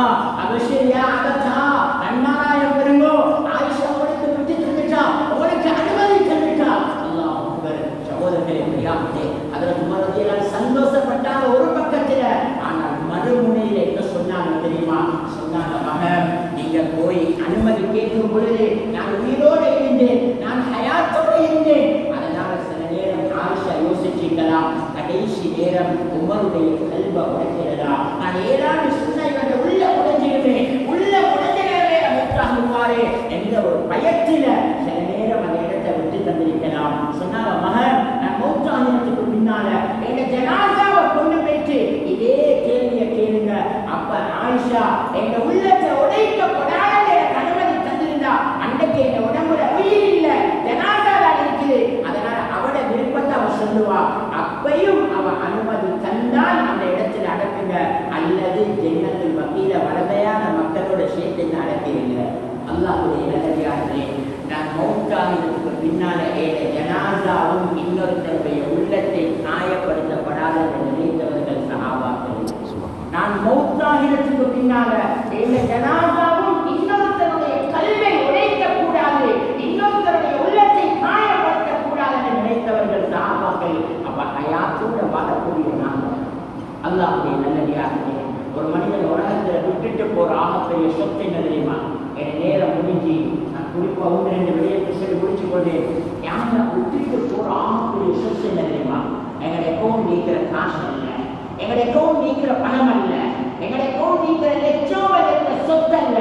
அவசியா அதா நன்மாராயம் பெறுங்கோ. ஆயிஷா உங்களுக்கு விட்டு தந்துட்டா, உங்களுக்கு அனுமதி தந்துட்டா. அல்லாஹ் அக்பர். சகோதரர்களே பிரியாமத்தே, ஹஜ்ரத் உமர் ரலியல்லாஹு அன்ஹு சந்தோஷப்பட்டாங்க ஒரு பக்கத்துல. ஆனால் மறுமுனையில என்ன சொன்னாங்க தெரியுமா? சொன்னாங்க, மகன் நீங்க போய் அனுமதி கேட்கும் பொழுது நான் உயிரோடு இருந்தேன், நான் ஹயாத்தோடு இருந்தேன். அதனால சில நேரம் ஆயிஷா யோசிச்சிருக்கலாம், கடைசி நேரம் உமருடைய கல்வை உடைக்கிறதா, நான் ஏதாவது சொன்ன இவங்க உள்ள உடைஞ்சிருவேன், உள்ள உடைஞ்சிடவே மூத்தாகுவாரே என்ற ஒரு பய பயத்தில சில நேரம் அந்த இடத்தை விட்டு தந்திருக்கலாம். சொன்னாங்க, மகன் நான் மௌத்தாகினத்துக்கு பின்னால எங்க ஜனாசாவை கொண்டு போயிட்டு இதே கேள்வியை கேளுங்க. அப்ப ஆயிஷா எங்க உள்ளத்தை உடைக்கப்படாத அனுமதி தந்திருந்தா அன்றைக்கு எங்க உடம்புல உயிர் இல்ல, ஜனாசாதான் இருக்குது. அதனால அவட விருப்பத்தை அவ சொல்லுவா. அப்பையும் அவ அனுமதி தந்தால் அந்த இடத்துல அடக்குங்க, அல்லது ஜன்னத்துல் பக்கீல வளமையான மக்களோட சேர்த்து அடக்குவீங்க. அல்லாஹ்வுடைய நல்லடியார்களே, நான் மௌத்தாகினத்துக்கு பின்னால ஏழை ஜனாசாவும் இன்னொருத்தருடைய உள்ளத்தை காயப்படுத்தப்படாத நினைத்தவர்கள் சஹாபாக்கள். நான் மௌத்தாகினத்துக்கு பின்னால ஏழை ஜனாசாவும் இன்னொருத்தருடைய கல்வை உடைக்கக்கூடாது, இன்னொருத்தருடைய உள்ளத்தை காயப்படுத்தக்கூடாது என்று நினைத்தவர்கள் சஹாபாக்கள். அப்ப ஹயாத்தோட வாழக்கூடிய நாங்கள் அல்லாஹ்வுடைய நல்லடியார்களே, ஒரு மனிதன் உலகத்துல விட்டுட்டு போற ஆகப்பெரிய சொத்து என்ன தெரியுமா? என் நேரம் முடிஞ்சு நான் குறிப்பா 1-2 விடயத்தை சொல்லி முடிச்சு கொண்டேன். யாரை விட்டுட்டு போற ஆகப்பெரிய சொத்து என்ன தெரியுமா? எங்களை அக்கௌண்ட் நீக்கிற காசு அல்ல, எங்களை அக்கௌண்ட் நீக்கிற பணம் அல்ல, எங்களை அக்கௌண்ட் நீக்கிற லட்சம் இருக்கிற சொத்து அல்ல.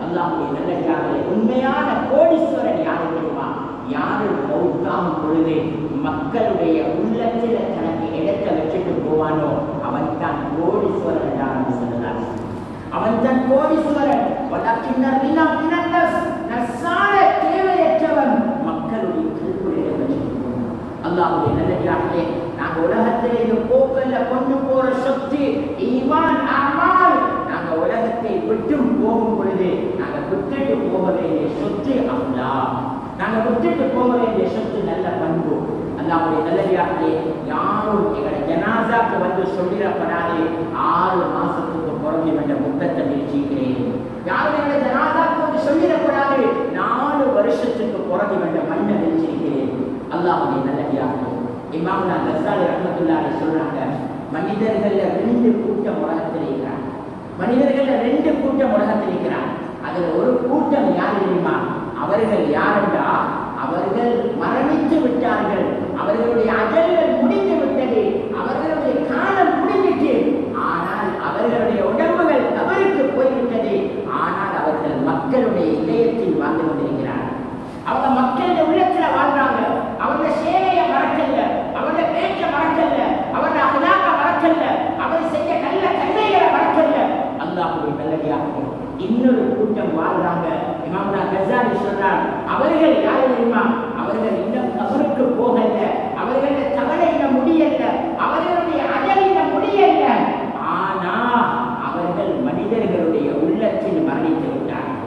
அல்லாஹ்வுடைய நல்லடியார்களே, உண்மையான கோடீஸ்வரன் யாரு தெரியுமா? யாரு மௌத்தாகும் பொழுது மக்களுடைய உள்ளத்தில் தனக்கு இடத்தை வச்சுட்டு போவானோ அவன் தான் கோடீஸ்வரன் என்று சொன்னார். அவன் தான் கோடீஸ்வரன். தேவையற்றவன் மக்களுடைய கல்வியை வச்சுட்டு போவான். அல்லாஹ்வுடைய நல்லடியார்களே, நாங்க உலகத்திலே இந்த போக்கல்ல கொண்டு போற சக்தி ஈமான் அமால். நாங்க உலகத்தை விட்டு போகும் பொழுது நாங்க விட்டுட்டு போக வேண்டிய சொத்து அல்லாஹ். நாங்க விட்டுட்டு போக வேண்டிய சொத்து நல்ல பண்பு. அல்லாஹ்வுடைய நல்லடியார்களே, யாரும் எங்களை ஜனாசாக்கு வந்து சொல்லிடப்படாது 6 மாசத்துக்கு பிறகு வேண்ட முத்தத்தை நிறுத்திக்கிறேன். யாரும் எங்களை ஜனாசாக்கு வந்து சொல்லிடப்படாது 4 வருஷத்துக்கு பிறகு வேண்ட மண்ணை நிறுத்திக்கிறேன். அல்லாஹ்வுடைய நல்லடியார்களே, இமாம் கஸ்ஸாலி ரஹ்மத்துல்லாஹி அலைஹி சொல்றாங்க, மனிதர்கள்ல 2 கூட்டம் உலகத்தில் இருக்கிறாங்க. மனிதர்கள்ல 2 கூட்டம் உலகத்தில் இருக்கிறாங்க. அதுல ஒரு கூட்டம் யார் தெரியுமா? அவர்கள் யாரென்றா, அவர்கள் மரணித்து விட்டார்கள், அவர்களுடைய அஜல்கள் முடிந்து விட்டது, அவர்களுடைய காலம் முடிஞ்சிட்டு. ஆனால் அவர்களுடைய உடம்புகள் அவருக்கு போய்விட்டது. ஆனால் அவர்கள் மக்களுடைய இதயத்தில் வாழ்ந்து கொண்டிருக்கிறார்கள். அவங்க மக்களுடைய உள்ளத்துல வாழ்றாங்க. அவங்க சேவையை மறக்கல்ல, அவங்க பேச்ச மறக்கல்ல, அவங்க அகலாக மறக்கல்ல, அவர் செஞ்ச நல்ல கல்லைகளை மறக்கல்ல. அல்லாஹ்வுடைய நல்லடியார்களே, இன்னொரு கூட்டம் வாழ்றாங்க. இமாம் கஸ்ஸாலி சொல்றார், அவர்கள் யாரு தெரியுமா? அவர்கள் இன்னும் கபருக்கு போகல, அவர்களுடைய தவறை இன்னும் முடியல, அவர்களுடைய அஜல் இன்னும் முடியல. ஆனா அவர்கள் மனிதர்களுடைய உள்ளத்தில் மரணித்து விட்டார்கள்.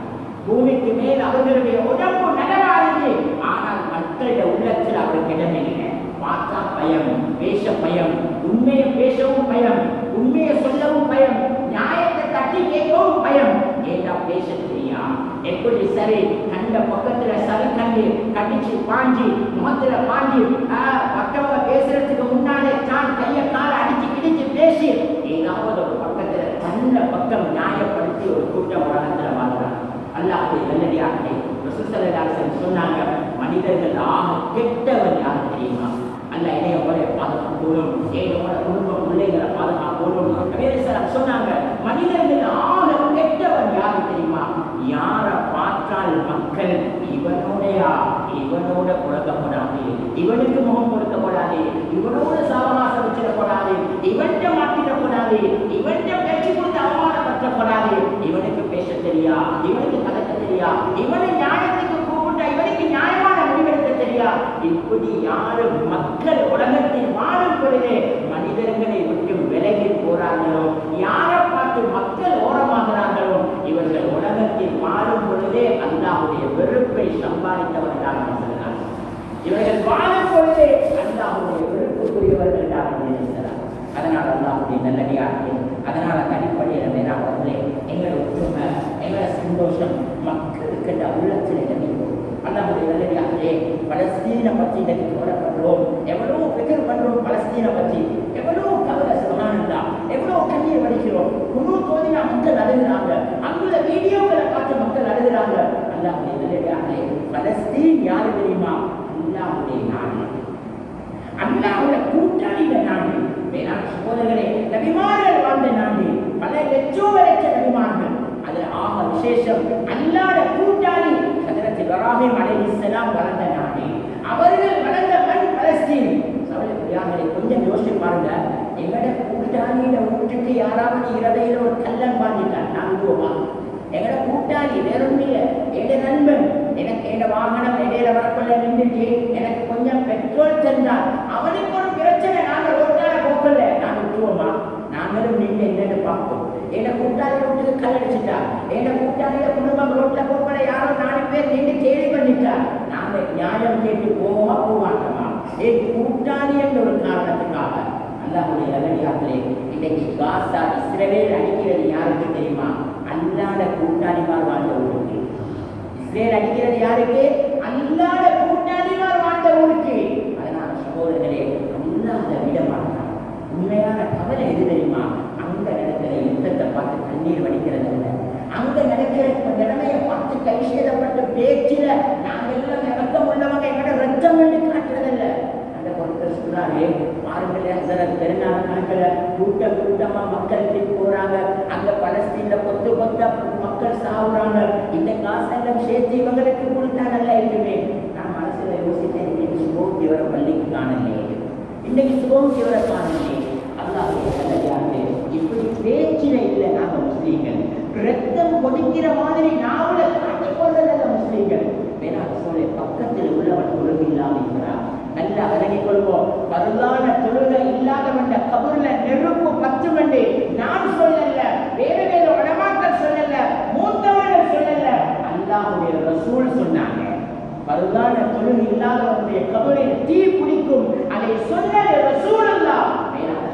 பூமிக்கு மேல் அவர்களுடைய உடம்பு நடமாடுது, ஆனால் மக்களுடைய உள்ளத்தில் அவருக்கு இடமில்லை. பார்த்தா பயம், பேச பயம், உண்மையை பேசவும் பயம், உண்மையை சொல்லவும் பயம், நியாயத்தை தட்டி கேட்கவும் பயம். ஏதா பேச தெரியா? எப்படி சரி கண்ட பக்கத்துல சரி கண்டு கடிச்சு பாஞ்சி முகத்துல பாஞ்சி மற்றவங்க பேசுறதுக்கு முன்னாலே தான் கைய கால அடிச்சு கிடிச்சு பேசி ஏதாவது ஒரு பக்கத்துல கண்ட பக்கம் நியாயப்படுத்தி ஒரு கூட்டம் உலகத்துல வாழ்றாங்க. அல்லாஹ்வுடைய நல்லடியார்களே, ரசூல் ஸல்லல்லாஹு அலைஹி வஸல்லம் சொன்னாங்க, மனிதர்கள் ஆக கெட்டவன் யார் தெரியுமா? அல்லாஹ் என்னைய உங்களை பாதுகாக்கணும், என்னோட குடும்ப பிள்ளைகளை பாதுகாக்கணும். சொன்னாங்க, மனிதர்கள் ஆக கெட்டவன் யாரு தெரியுமா? யாரை பார்த்தால் மக்கள் இவனோட கொடுக்கப்படாது, இவனுக்கு முகம் கொடுக்கப்படாது, இவனோட சாவகாசம் வச்சிடப்படாது, இவன்கிட்ட மாட்டிடப்படாது, இவன்கிட்ட பேச்சு கொடுத்து அவமானப்படுத்தப்படாது, இவனுக்கு பேச தெரியா, இவனுக்கு கலக்க தெரியா, இவனை நியாயத்துக்கு கூப்பிட்டா இவனுக்கு நியாயமான முடிவெடுக்க தெரியா. இப்படி யாரு மக்கள் உலகத்தில் வாழும் பொழுதே மனிதர்களை விட்டு விலகி போறார்களோ, யாரை பார்த்து மக்கள் ஓரமாகிறார்களோ, இவர்கள் உலகத்தில் வாழும் பொழுதே அல்லாஹ்வுடைய வெறுப்பை சம்பாதித்தவர்களாக இருக்கிறார்கள். இவர்கள் வாழும் பொழுதே அல்லாஹ்வுடைய வெறுப்புக்குரியவர்கள் இருக்கிறார். அதனால் அல்லாஹ்வுடைய நல்லடியார்களே, அதனால அடிப்படையில் மேலாளர்களே, எங்கள் ஒற்றுமை, எங்களோட சந்தோஷம் மக்களுக்கு உள்ளத்தில் இடமில்லை. அல்லாஹ்வுடைய நல்லடியார்களே, பலஸ்தீனை பற்றி இன்றைக்கு கவலைப்படுறோம், எவ்வளவு பெயர் பண்றோம் பலஸ்தீனை பற்றி, எவ்வளவு கவலை சுபஹானல்லாஹ், எவ்வளவு கண்ணீர் வடிக்கிறோம். குனு தோதினா மக்கள் அழுகிறாங்க, அங்குள்ள வீடியோக்களை பார்த்து மக்கள் அழுகிறாங்க. அல்லாஹ்வுடைய நல்லடியார்களே, பலஸ்தீன் யாரு தெரியுமா? அல்லாஹ்வுடைய நாடு, அல்லாஹ்வுடைய கூட்டாளிகள் நாடு. வேளாண் சகோதரர்களே, நபிமார்கள் வாழ்ந்த நாடு, பல லட்ச நபிமார்கள். அது ஆக விசேஷம். அல்லாஹ்வுடைய கூட்டாளி ஹஜ்ரத் இப்ராஹிம் எல்லாம் வளர்ந்த நாடு, அவர்கள் வளர்ந்த மண் பலஸ்தீன். கொஞ்சம் யோசிச்சு பாருங்க, எங்கட கூட்டாளியில விட்டுட்டு யாராவது இரவையில ஒரு கல்லன் பாண்டிட்டான், நான் விடுவோமா? எங்கட கூட்டாளி வேறொன்றும் இல்லை, எங்க நண்பன், எனக்கு எங்க வாகனம் இடையில வரக்குள்ள நின்றுட்டு எனக்கு கொஞ்சம் பெட்ரோல் தந்தால் அவனுக்கு ஒரு பிரச்சனை, நாங்கள் ரோட்டால போக்கல, நாங்கள் விட்டுவோமா? நாங்களும் நின்று என்னன்னு பார்ப்போம். எங்க கூட்டாளி ரோட்டுக்கு கல் அடிச்சுட்டா, எங்க கூட்டாளிய குடும்பம் ரோட்ல போக்கல, யாரோ 4 பேர் நின்று கேள்வி பண்ணிட்டா, நாங்க நியாயம் கேட்டு போவோமா போவாங்கம்மா? என் கூட்டாளி என்ற ஒரு காரணத்துக்காக அல்லாஹ்வுடைய நல்லடியார்களே, இன்னைக்கு காசா இஸ்ரவேல் அடிக்கிறது யாருக்கு தெரியுமா? அல்லாத கூட்டாளிமார் வாழ்ந்த ஊருக்கு. இஸ்ரேல் அடிக்கிறது யாருக்கு? அல்லாத கூட்டாளிமார் வாழ்ந்த ஊருக்கு. அதனால சகோதரர்களே, அல்லாத விட மாட்டான். உண்மையான கவலை எது தெரியுமா? அங்க நடக்கிற யுத்தத்தை பார்த்து கண்ணீர் வடிக்கிறது அல்ல, அங்க நடக்கிற நிலைமையை பார்த்து கைசேதப்பட்ட பேச்சில நாங்கெல்லாம் இறக்கம் உள்ளவங்க எங்கட ரத்தம் என்று காட்டுறதில்ல. அந்த பொருட்கள் சொல்றாரு, பாருங்களேன் பெருநாள் கணக்கில் கூட்டமா மக்கள் போறாங்க, அங்க பலஸ்தீன்ல கொத்து கொத்த மக்கள் சாவுறாங்க, இந்த காசெல்லாம் சேர்த்து இவங்களுக்கு கொடுத்தா நல்லா இருக்குமே. நான் மனசுல யோசித்தேன், இன்னைக்கு சுபோம் இவரை பள்ளிக்கு காணலையே, இன்னைக்கு சுபோம் இவரை காணலையே. அல்லாஹ்வுடைய நல்லடியார்களே, இப்படி பேச்சில இல்லை நாங்க முஸ்லீம்கள், ரத்தம் கொதிக்கிற மாதிரி நாவல காட்டிக் கொள்றதல்ல முஸ்லீம்கள். வேணாம் சொல்ல, பக்கத்தில் உள்ளவன் தொழுகை இல்லாம இருக்கிறான், நல்லா விலகிக் கொள்வோம். பரலான தொழுகை இல்லாதவன் கபூர்ல நெருப்பு பத்து மண்டு நான் சொல்லல, வேறு வேறு உலமாக்கள் சொல்லல, மூத்தவர்கள் சொல்லல, அல்லாஹ்வுடைய ரசூல் சொன்னாங்க. பரலான தொழுகை இல்லாதவனுடைய கபூரில் தீ பிடிக்கும், அதை சொன்னது ரசூலுல்லாஹ்.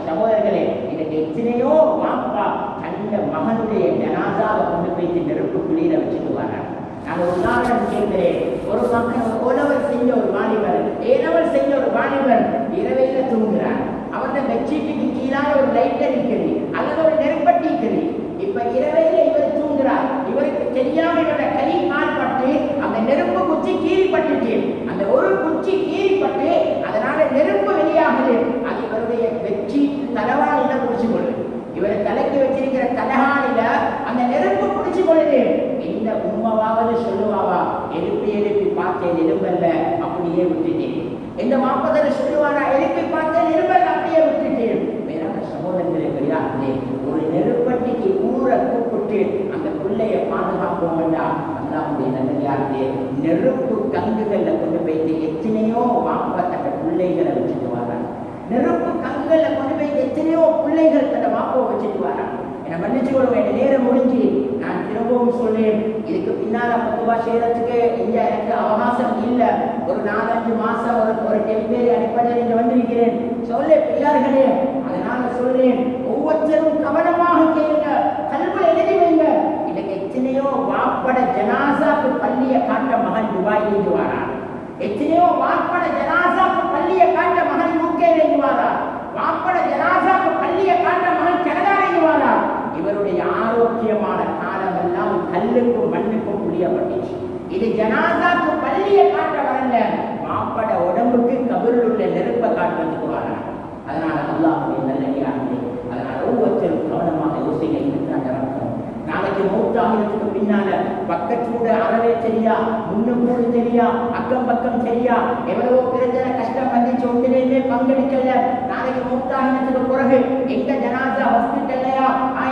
சகோதரர்களே, இன்னைக்கு எத்தனையோ வாப்பா தந்த மகனுடைய ஜனாசாவை கொண்டு போயிட்டு நெருப்பு குளிர வச்சுட்டு வராங்க. நான் ஒரு உதாரணம் கேட்கிறேன். ஒரு மக்கள் உழவர் செஞ்ச ஒரு வாலிபர், ஏனவர் செஞ்ச ஒரு வாலிபர் இரவையில தூங்குறார். அவருடைய பெட்ஷீட்டுக்கு கீழாக ஒரு லைட் அடிக்கிறது அல்லது ஒரு நெருப்பட்டி இருக்குது. இப்ப இரவையில இவர் தூங்குறார், இவருக்கு தெரியாம இவருடைய கை கால் பட்டு அந்த நெருப்பு குச்சி கீழ்பட்டு, அந்த ஒரு குச்சி கீழ்பட்டு அதனால நெருப்பு வெளியாகுது. அது இவருடைய பெட்ஷீட் தலைவாணில பிடிச்சு கொள்ளுது, இவரை தலைக்கு வச்சிருக்கிற தலகாணில அந்த நெருப்பு பிடிச்சு கொள்ளுது. இந்த உண்மைவாவது சொல்லுவாவா? எழுப்பி பார்த்தேன் எலும்பல்ல, அப்படியே விட்டுட்டேன். இந்த மாப்பதரை சொல்லுவாரா? எழுப்பி பார்த்தேன் எலும்பல்ல, அப்படியே விட்டுட்டேன். வேறான சகோதரர்களே, பெரியார்களே, ஒரு நெருப்பட்டிக்கு ஊரை கூப்பிட்டு அந்த பிள்ளைய பாதுகாப்போம் வேண்டாம். அல்லாஹ்வுடைய நல்லடியார்களே, நெருப்பு கங்குகள்ல கொண்டு போயிட்டு எத்தனையோ வாப்பா தந்த பிள்ளைகளை வச்சுட்டு வராங்க. நெருப்பு கங்குகள்ல கொண்டு போயிட்டு எத்தனையோ பிள்ளைகள் தந்த வாப்பாவை வச்சுட்டு வராங்க. என்னை மன்னிச்சு கொள்ளுங்க, என் நேரம் முடிஞ்சு. நான் திரும்பவும் சொல்லேன், இதுக்கு பின்னால பத்துவா செய்யறதுக்கு இங்க எனக்கு அவகாசம் இல்லை. ஒரு 4-5 மாசம் ஒரு டெம்பேரி அடிப்படையில் இங்க வந்திருக்கிறேன். சொல்ல பிள்ளைகளே, அதனால சொல்றேன், ஒவ்வொருத்தரும் கவனமாக கேளுங்க, கல்வியை எழுதி வைங்க. இன்னைக்கு எத்தனையோ வாப்பட ஜனாசாக்கு பள்ளியை காட்ட மகன் துபாயிலிருந்து வாரார், எத்தனையோ வாப்பட ஜனாசாக்கு பள்ளியை காட்ட மகன் யூகேலிருந்து வாரார், வாப்பட ஜனாசாக்கு பள்ளியை காட்ட மகன் கனடாவிலிருந்து வாரார். இவருடைய ஆரோக்கியமான காலம் எல்லாம் கல்லுக்கும் மண்ணுக்கும் புளியப்பட்டுச்சு. இது ஜனாசாக்கு பள்ளியை காட்ட வரல, மாப்பட உடம்புக்கு கபரில் உள்ள நெருப்பை காட்டுறதுக்கு வராங்க. அதனால அல்லாஹ்வுடைய நல்லடியார்களே, அதனால ஒவ்வொருத்தரும் கவனமாக யோசிக்க இருக்கிறாங்க. நாளைக்கு மௌத்தாகிறதுக்கு பின்னால பக்கத்தோட அறவே தெரியா, முன்னுக்கூடு தெரியா, அக்கம் பக்கம் தெரியா, எவ்வளவோ பிரச்சனை கஷ்டம் வந்துச்சு, ஒன்றிலேயுமே பங்கெடுக்கல. நாளைக்கு மௌத்தாகிறதுக்கு பிறகு எங்க ஜனாசா ஹாஸ்பிட்டல்லையா,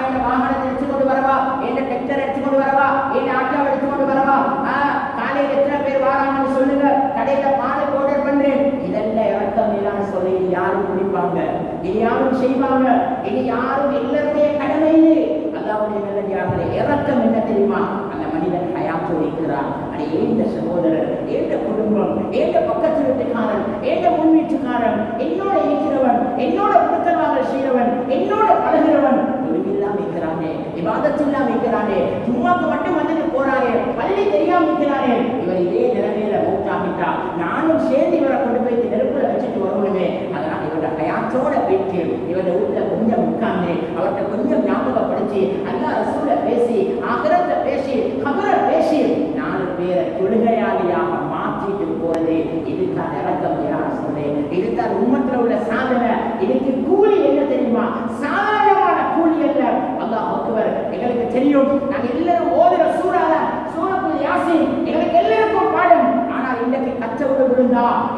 என் வாகனத்தை எடுத்துக்கொண்டு வரவா, என் டெக்டர் எடுத்துக்கொண்டு வரவா, என் ஆட்டோவை எடுத்துக்கொண்டு வரவா, காலையில் எத்தனை பேர் வாராங்கன்னு சொல்லுங்க, கடையில பாலை ஆர்டர் பண்றேன். இதெல்லாம் இறக்கம் இல்லாம சொல்லி யாரும் குடிப்பாங்க, இது யாரும் செய்வாங்க, இது யாரும் எல்லாருடைய கடமை. அல்லாஹ்வுடைய நல்லடியார்களே, இறக்கம் என்ன தெரியுமா? அந்த மனிதன் ஹயாத்தோடு இருக்கிறான். அது ஏந்த சகோதரர், ஏந்த குடும்பம், ஏந்த பக்கத்து வீட்டுக்காரன், ஏந்த முன் வீட்டுக்காரன், என்னோட இருக்கிறவன், என்னோட புத்தகங்கள் செய்கிறவன், என்னோட பழகிறவன், இல்லாம இருக்கிறானே, இபாதத்தில்லாம இருக்கிறானே, சும்மாக்கு மட்டும் வந்துட்டு போறாரே, பள்ளி தெரியாம இருக்கிறாரே, இவர் இதே நிலைமையில மௌத்தாகிட்டா நானும் சேர்ந்து இவரை கொண்டு போய் நெருப்புல வச்சுட்டு வருவனுமே. அதனால இவரோட ஹயாத்தோட போயிட்டு இவரோட வீட்டுல கொஞ்சம் உட்கார்ந்து அவர்கிட்ட கொஞ்சம் ஞாபகப்படுத்தி அல்லாஹ் ரசூலை பேசி ஆகிரத்தை பேசி கபரை பேசி 4 பேரை தொழுகையாளியாக மாற்றிட்டு போறது, இதுதான் இறக்கம். சொல்றேன், இதுதான் உம்மத்துல உள்ள சாதனை. இதுக்கு கூலி என்ன தெரியுமா? சாதாரணமான கூலி அல்ல. அல்லாஹ் அக்பர். எங்களுக்கு தெரியும், நாங்கள் எல்லாரும் ஓதுற சூறால சூரத்துல் யாசீன் எங்களுக்கு எல்லாருக்கும் பாடம். ஆனால் இன்றைக்கு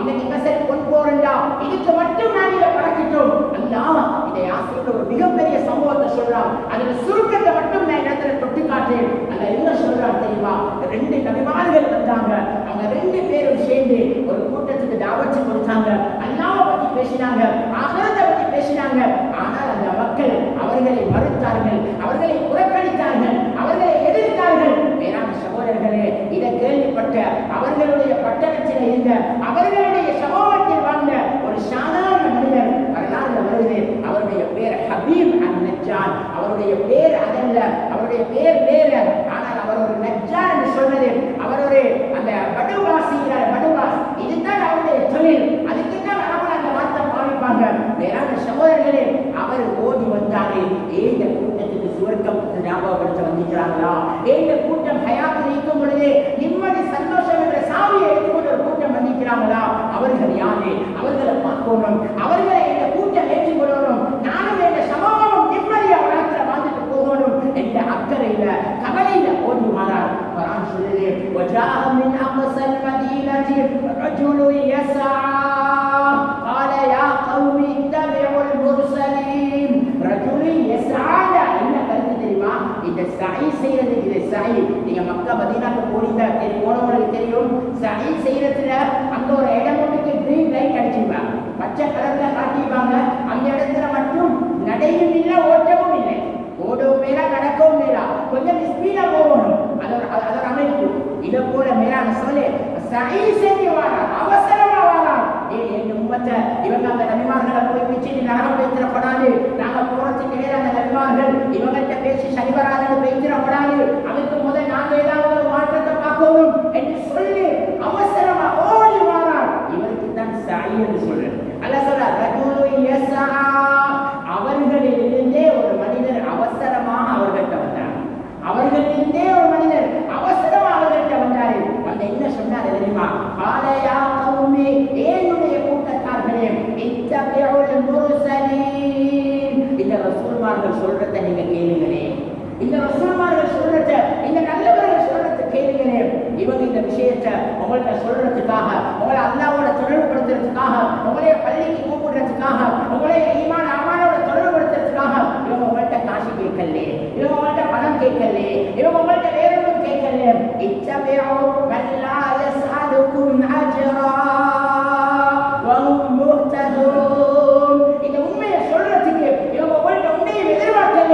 இன்னைக்கு கசரி கொண்டு போறா இதுக்கு மட்டும் நான் இதை பறக்கிட்டோம். அல்லாஹ் இதை யாசின் ஒரு மிகப்பெரிய சம்பவத்தை சொல்றான். அதுல சுருக்கத்தை மட்டும் நான் இடத்துல தொட்டு காட்டேன். அல்ல என்ன சொல்றான் தெரியுமா? 2 நபிமார்கள் வந்தாங்க. அவங்க 2 பேரும் சேர்ந்து ஒரு கூட்டத்துக்கு தாவத்து கொடுத்தாங்க. அல்லாஹ்வை பத்தி பேசினாங்க, ஆகிரத்தை பத்தி பேசினாங்க. ஆனால் அந்த மக்கள் அவர்களை மறுத்தார்கள், அவர்களை புறக்கணித்தார்கள், அவர்களை எதிர்த்தார்கள். வேளாண் சகோதரர்களே, இதை கேள்விப்பட்ட அவர்களுடைய பட்டணத்தில் இருந்த அவர்களுடைய சமூகத்தில் வாழ்ந்த ஒரு சாதாரண மனிதர் வரலாறு வருது. அவருடைய பேர் ஹபீப் அன்-நஜ்ஜார். அவருடைய பேர் அதல்ல, அவருடைய பேர் வேறு. ஆனால் அவர் ஒரு நஜ்ஜார் என்று சொல்வது, அவர் ஒரு அந்த படுவாசிக்கிறார், படுவாஸ். இதுதான் அவருடைய தொழில். அதுக்கு தான் அவர்கள் அந்த வார்த்தை பாவிப்பாங்க. வேளாண் சகோதரர்களே, அவர் ஓடி வந்தாரு. இந்த கூட்டத்துக்கு சுவர்க்கம் ஞாபகப்படுத்த வந்துக்கிறாங்களா? இந்த கூட்டம் ஹயாத்தில் இருக்கும் பொழுது நிம்மதி சந்தோஷம் என்ற சாவியை எடுத்துக்கொண்டு ஒரு கூட்டம் வந்திருக்கிறாங்களா? அவர்கள் யாரு? அவர்களை பார்க்கணும், அவர்களை இந்த கூட்டம் ஏற்றுக்கொள்ளணும். நானும் என்ற சமூகமும் நிம்மதியா வளர்த்துல வாழ்ந்துட்டு போகணும் என்ற அக்கறையில கவலையில ஓடி மாறார். குர்ஆன் சொல்லுது, وَجَاءَ مِنْ أَقْصَى الْمَدِينَةِ رَجُلٌ يَسْعَى قَالَ يَا قَوْمِ اتَّبِعُوا الْمُرْسَلِينَ. رَجُلٌ يَسْعَى என்ன கருத்து தெரியுமா? இந்த சഈ செய்யறது, இது சஈ. நீங்க மக்கா மதீனாக்கு போனீங்க, போனவங்களுக்கு தெரியும். சஈ செய்யறதுல அங்க ஒரு இடம் ஒன்றுக்கு கிரீன் லைட் அடிச்சிருப்பாங்க, பச்சை கலர்ல காட்டிப்பாங்க. அந்த இடத்துல மட்டும் நடையும் இல்லை, ஓட்டமும் இல்லை. ஓடவும் மேலா, நடக்கவும் மேலா, கொஞ்சம் ஸ்பீடா போகணும். அதோட அமைப்பு இதை போல மேலான சொல்லு சஈ செஞ்சு வாரான், அவசரமா வாரான். இவங்க அந்த நபிமார்களை போய் பிச்சு நரகம் வைத்திடப்படாது, நாங்க போறதுக்கு நேரம் அந்த நபிமார்கள் இவங்கள்ட்ட பேசி சரிவராதன்னு வைத்திடப்படாது, அதுக்கு முதல் நாங்க ஏதாவது ஒரு மாற்றத்தை பார்க்கணும் என்று சொல்லி அவசரமா ஓடி வாரான். இவருக்கு தான் சஈ என்று சொல்றேன். அல்ல சொல்ற அவர்களிலிருந்தே ஒரு மனிதர் அவசரமாக அவர்கிட்ட வந்தார். அவர்களிலிருந்தே ஒரு மனிதர் அவசரமா அவர்கிட்ட வந்தாரு. வந்து என்ன சொன்னார் தெரியுமா? காலையா கௌமி, என்னுடைய கூட்டத்தார்களே, இத்தபிஉல் முர்சலீன். இந்த ரசூல்மார்கள் சொல்றதை நீங்க கேளுங்களே, இந்த ரசூல்மார்கள் சொல்றத, இந்த நல்லவர்கள் சொல்றத கேளுங்களே. இவங்க இந்த விஷயத்தை உங்கள்கிட்ட சொல்றதுக்காக, உங்களை அல்லாஹ்வோட தொடர்புபடுத்துறதுக்காக, உங்களைய பள்ளிக்கு கூப்பிடுறதுக்காக, உங்களைய ஈமான் அமானோட தொடர்புபடுத்துறதுக்காக இவங்க உங்கள்கிட்ட காசு கேட்கல, இவங்க உங்கள்கிட்ட பணம் கேட்கல, இவங்க உங்கள்கிட்ட வேற ஒன்றும் கேட்கல. இத்தபிஉ மன் லா யஸ்அலுக்கும் அஜ்ரா வஹும் முஹ்ததூன். இந்த உண்மையை சொல்றதுக்கு இவங்க உங்கள்கிட்ட உண்மையை எதிர்பார்க்கல.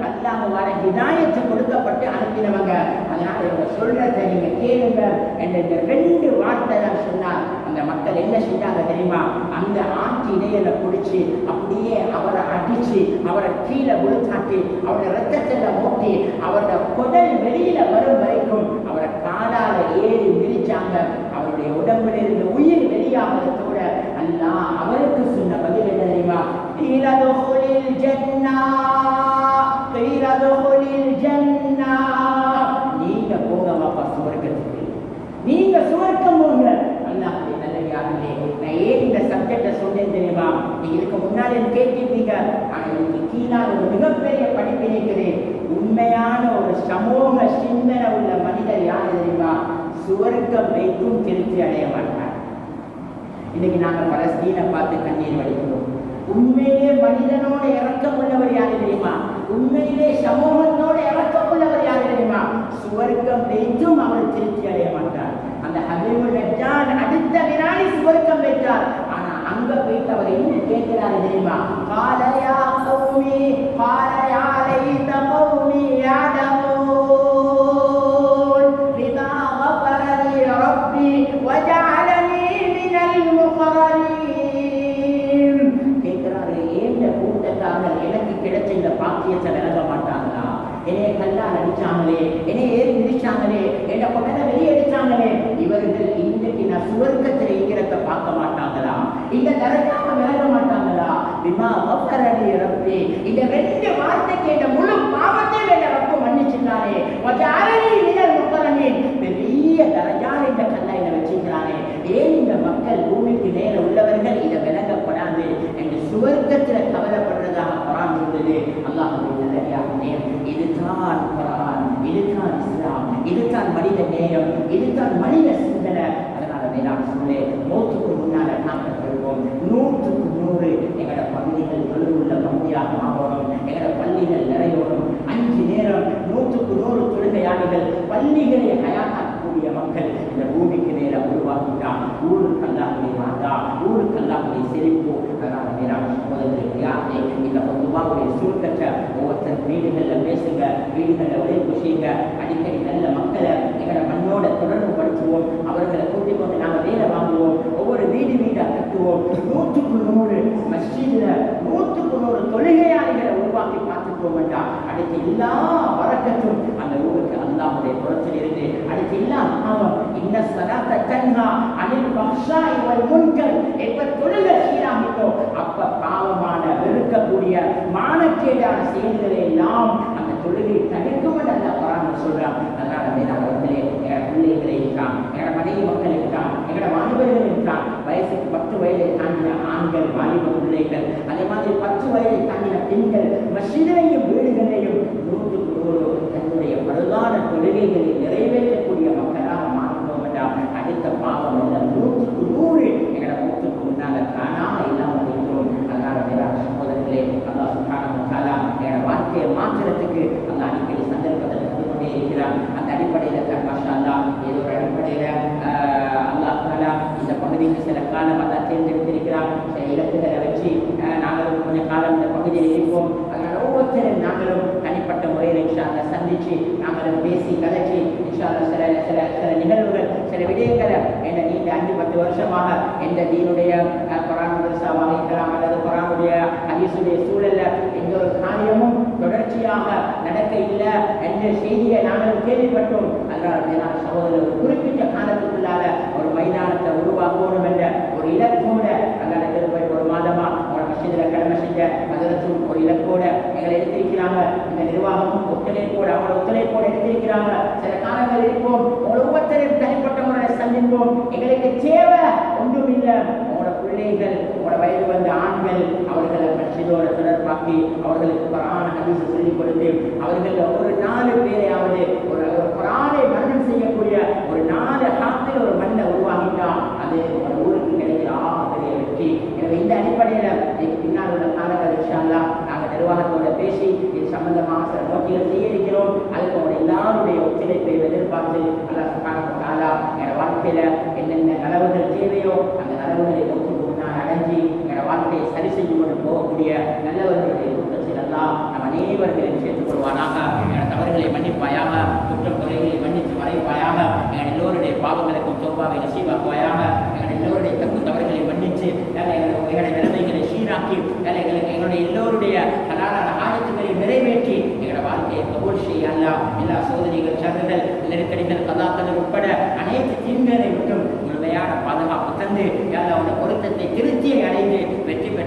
அல்லாஹ்வால ஹிதாயத்தை கொடுக்கப்பட்டு அனுப்பினவங்க. அதனால இவங்க சொல்றதை நீங்க கேளுங்க என்ற இந்த 2 வார்த்தை தான் சொன்னார். அந்த மக்கள் என்ன செஞ்சாங்க தெரியுமா? அந்த ஆட்சி இடையில பிடிச்சி அப்படியே அவரை அடிச்சு, அவரை கீழே விழுத்தாட்டி, அவருடைய ரத்தத்துல மூட்டி, அவருடைய குடல் வெளியில வரும் வரைக்கும் அவரை காலால ஏறி மிதிச்சாங்க. அவருடைய உடம்புல இருந்த உயிர் வெளியாகிறதோட அல்லாஹ் அவருக்கு சொன்ன பதில் என்ன தெரியுமா? இலதுகுலில் ஜன்னா, இலதுகுலில் ஜன்னா. நீங்க போங்க வாப்பா சுவர்க்கத்துக்கு, நீங்க சுவர்க்கம் போங்க. அல்லாஹ்வுடைய நல்லடியார்களே, நான் ஏன் இந்த சப்ஜெக்டை சொன்னேன் தெரியுமா? நீங்க இதுக்கு முன்னாடி கேட்டிருந்தீங்க. ஆனால் இதுக்கு கீழாக ஒரு மிகப்பெரிய படிப்பு இருக்கிறேன். உண்மையான ஒரு சமூக சிந்தனை உள்ள மனிதர் யார் தெரியுமா? சுவர்க்கம் வைத்தும் திருப்தி அடைய மாட்டார். இன்னைக்கு நாங்கள் பலஸ்தீனை பார்த்து கண்ணீர் வடிக்கிறோம். உண்மையிலே மனிதனோட இறக்கம் உள்ளவர் யாரு தெரியுமா? உண்மையிலே சமூகத்தோட இறக்கம் உள்ளவர் யாரு தெரியுமா? சுவர்க்கம் வைத்தும் அவர் திருப்தி அடைய மாட்டார். அந்த ஹபீபுல் நஜ்ஜார் அடுத்த வினாடி சுவர்க்கம் வைத்தார். ஆனா அங்க போயிட்டு அவர் என்ன கேட்கிறாரு தெரியுமா? قال يا قومي قال يا ليت قومي يعلمون بما غفر لي ربي وجعلني من المقربين. கேட்கிறாரு, ஏன் கூட்டத்தார்கள் எனக்கு கிடைச்ச இந்த பாக்கியத்தை விளங்க மாட்டாங்களா? என்னைய கல்லால் அடிச்சாங்களே, என்னை ஏறி மிதிச்சாங்களே, என்னை கொண்டதை வெளியடிச்சாங்களே, இவர்கள் இன்றைக்கு நான் சுவர்க்கத்தில் இருக்கிறத பார்க்க மாட்டாங்களா? இந்த தரக்காக விளங்க மாட்டாங்களா? பிமா கஃபரலி ரப்பி, இந்த 2 வார்த்தைக்கு இந்த முழு பாவத்தை என்ற ரப்பு மன்னிச்சிட்டாரே. வஜஅலனி மினல் முகரமீன், பெரிய தரஜான இந்த கல்லை வச்சிருக்கிறானே. ஏன் இந்த மக்கள் பூமிக்கு நேர உள்ளவர்கள் இதை விளங்கப்படாது என்று சுவர்க்கத்தில் கவலைப்படுறதாக குர்ஆன் சொல்லுது. அல்லாஹ்வுடைய நல்லடியார்களே, இதுதான் குர்ஆன், இதுதான் இஸ்லாம், இதுதான் மனித நேயம், இதுதான் மனித சிந்தனை. அதனால மேலான சூழலே நூற்றுக்கு முன்னால் நாங்கள் பெறுவோம். 100க்கு 100 எங்களோட பகுதிகள் தொழுவுள்ள பகுதியாக மாறணும். எங்களோட பள்ளிகள் நிறையணும். 5 நேரம் 100க்கு 100 தொழுகையாளிகள் பள்ளிகளை ஹயாத்தாக்கக்கூடிய மக்கள் இந்த பூமிக்கு மேல உருவாக்கிட்டான். ஊருக்கு அல்லாஹ்வுடைய மாதா, ஊருக்கு அல்லாஹ்வுடைய செழிப்பு. அதனால மேலான சகோதரர்களே, யாரை இந்த பொதுவாவுடைய சூழ்கற்ற ஒவ்வொருத்தர் வீடுகளில் பேசுங்க, வீடுகளில் உழைப்பு செய்யுங்க. அடிக்கடி நல்ல மக்களை எங்களை மண்ணோட தொடர்பு படுத்துவோம். அவர்களை கூட்டிக் கொண்டு நாங்கள் வேலை வாங்குவோம். ஒவ்வொரு வீடாக கட்டுவோம். 100க்கு 100 மஸ்ஜிதில் 100க்கு 100 தொழுகையாளிகளை உருவாக்கி பார்த்துட்டோம் என்றால் அடுத்து எல்லா வரக்கத்தும் அந்த ஊருக்கு அல்லாஹ்வுடைய புறத்தில் இருந்து அடுத்து எல்லா பாவம் இன்ன ஸலாத்த தன்ஹா அனில் ஃபஹ்ஷாஇ வல் முன்கர். எப்ப தொழுகை சீராகிட்டோ அப்ப பாவமான வெறுக்கக்கூடிய மானக்கேடான செயல்களை எல்லாம் அந்த தொழுகை தடுக்கும் என்று அல்லாஹ் குர்ஆனில் சொல்றான். அதனால மேலானவர்களே, பிள்ளைகளை இருக்கான், எங்களோட மனைவி மக்கள் இருக்கான், எங்களோட வாலிபர்கள் இருக்கான். வயசுக்கு 10 வயதை தாண்டின ஆண்கள் வாலிப பிள்ளைகள், அதே மாதிரி 10 வயதை தாண்டின பெண்கள் மஸ்ஜிதையும் வீடுகளையும் 100க்கு 100 தன்னுடைய பரதான தொழுகைகளை நிறைவேற்றக்கூடிய மக்களாக மாற்றணும் என்றால் அடுத்த பாவம் என்ற 100க்கு 100 எங்களோட மூத்துக்கு முன்னால காணாம இல்லாமல் இருக்கிறோம். அதனால மேலான சகோதரர்களே, அல்லாஹ் சுப்ஹானஹு வ தஆலா எங்களோட வாழ்க்கையை மாற்றுறதுக்கு அல்லாஹ் அடிக்கடி சந்தர்ப்பத்தை தந்து கொண்டே இருக்கிறான். அந்த அடிப்படையில் மாஷா அல்லாஹ் ஏதோ ஒரு அடிப்படையில் அல்லாஹ் தஆலா இந்த பகுதிக்கு சில காலம் அல்லாஹ் தேர்ந்தெடுத்திருக்கிறான். சில இலக்குகளை வச்சு நாங்களும் கொஞ்சம் காலம் இந்த பகுதியில் இருப்போம். அதனால ஒவ்வொருத்தரும் நாங்களும் தனிப்பட்ட முறையில் இன்ஷா அல்லாஹ் சந்திச்சு நாங்களும் பேசி கதைச்சி இன்ஷா அல்லாஹ் சில சில சில நிகழ்வுகள் சில விடயங்களை என்ன நீண்ட 5-10 வருஷமாக எந்த தீனுடைய குர்ஆன் மதரசாவாக இருக்கலாம் அல்லது குர்ஆனுடைய ஹதீஸுடைய சூழல்ல எந்த ஒரு காரியமும் தொடர்ச்சியாக நடக்க இல்லை என்ற செய்தியை நாங்கள் கேள்விப்பட்டோம். அதனால் மேலான சகோதரர் ஒரு குறிப்பிட்ட காலத்துக்குள்ளால ஒரு மைதானத்தை உருவாக்கணும் என்ற ஒரு இலக்கோட அல்லாஹ் ஒரு மாதமா ஒரு மஸ்ஜிதில் கடமை செஞ்ச அதற்கும் ஒரு இலக்கோட எங்களை எடுத்திருக்கிறாங்க. இந்த நிர்வாகமும் ஒத்துழைப்போடு அவங்களோட ஒத்துழைப்போடு எடுத்திருக்கிறாங்க. சில காலங்கள் இருப்போம், ஒவ்வொருத்தரையும் தனிப்பட்ட முறையை சந்திப்போம். எங்களுக்கு தேவை ஒன்றும் இல்லை, உங்களோட பிள்ளைகள் உங்களோட வயது வந்த ஆண்கள் அவர்களை மஸ்ஜிதோட தொடர்பாக்கி அவர்களுக்கு குர்ஆன் ஹதீஸ் சொல்லிக் கொடுத்து அவர்கள் ஒரு 4 பேரையாவது ஒரு குர்ஆனை மரணம் செய்யக்கூடிய ஒரு 4 ஹாஃபில் ஒரு மண்ணை உருவாக்கிட்டா அது ஒரு ஊருக்கு கிடைக்கிற பெரிய வெற்றி. எனவே இந்த அடிப்படையில் இதுக்கு பின்னால் உள்ள காலங்கள் இன்ஷா அல்லாஹ் நாங்கள் நிர்வாகத்தோட பேசி இது சம்பந்தமாக சில நோக்கிகள் செய்ய இருக்கிறோம். அதுக்கு அவங்க எல்லாருடைய ஒத்துழைப்பை எதிர்பார்த்து அல்லாஹ் சுப்ஹானஹு வ தஆலா எங்களோட வாழ்க்கையில என்னென்ன நலவுகள் தேவையோ அந்த நலவுகளை அடைஞ்சி எங்களோட வாழ்க்கையை சரி செய்து கொண்டு போகக்கூடிய நல்லவர்களுடைய கூட்டத்தில் எல்லாம் நம் அனைவர்களையும் சேர்த்துக் கொள்வானாக. எங்களோட தவறுகளை மன்னிப்பாயாக, குற்றம் குறைகளை மன்னித்து மறைப்பாயாக. எங்கள் எல்லோருடைய பாவங்களுக்கும் தௌபாவை நசீபாக்குவாயாக. எங்கள் எல்லோருடைய தவறுகளை மன்னித்து எங்களுடைய நிலைமைகளை சீராக்கி எங்களுடைய எல்லோருடைய ஹலாலான ஆயத்துக்களை நிறைவேற்றி எங்களோட வாழ்க்கையை கபூல் செய்ய அல்லாஹ் எல்லா சோதனைகள் சர்றுகள் நெருக்கடிகள் கதாக்கள் உட்பட அனைத்து தீங்குகளை விட்டும் முழுமையான பாதுகாப்பு தந்து அவருடைய பொருத்தத்தை திருப்தியை அடைந்து வெற்றி பெற்ற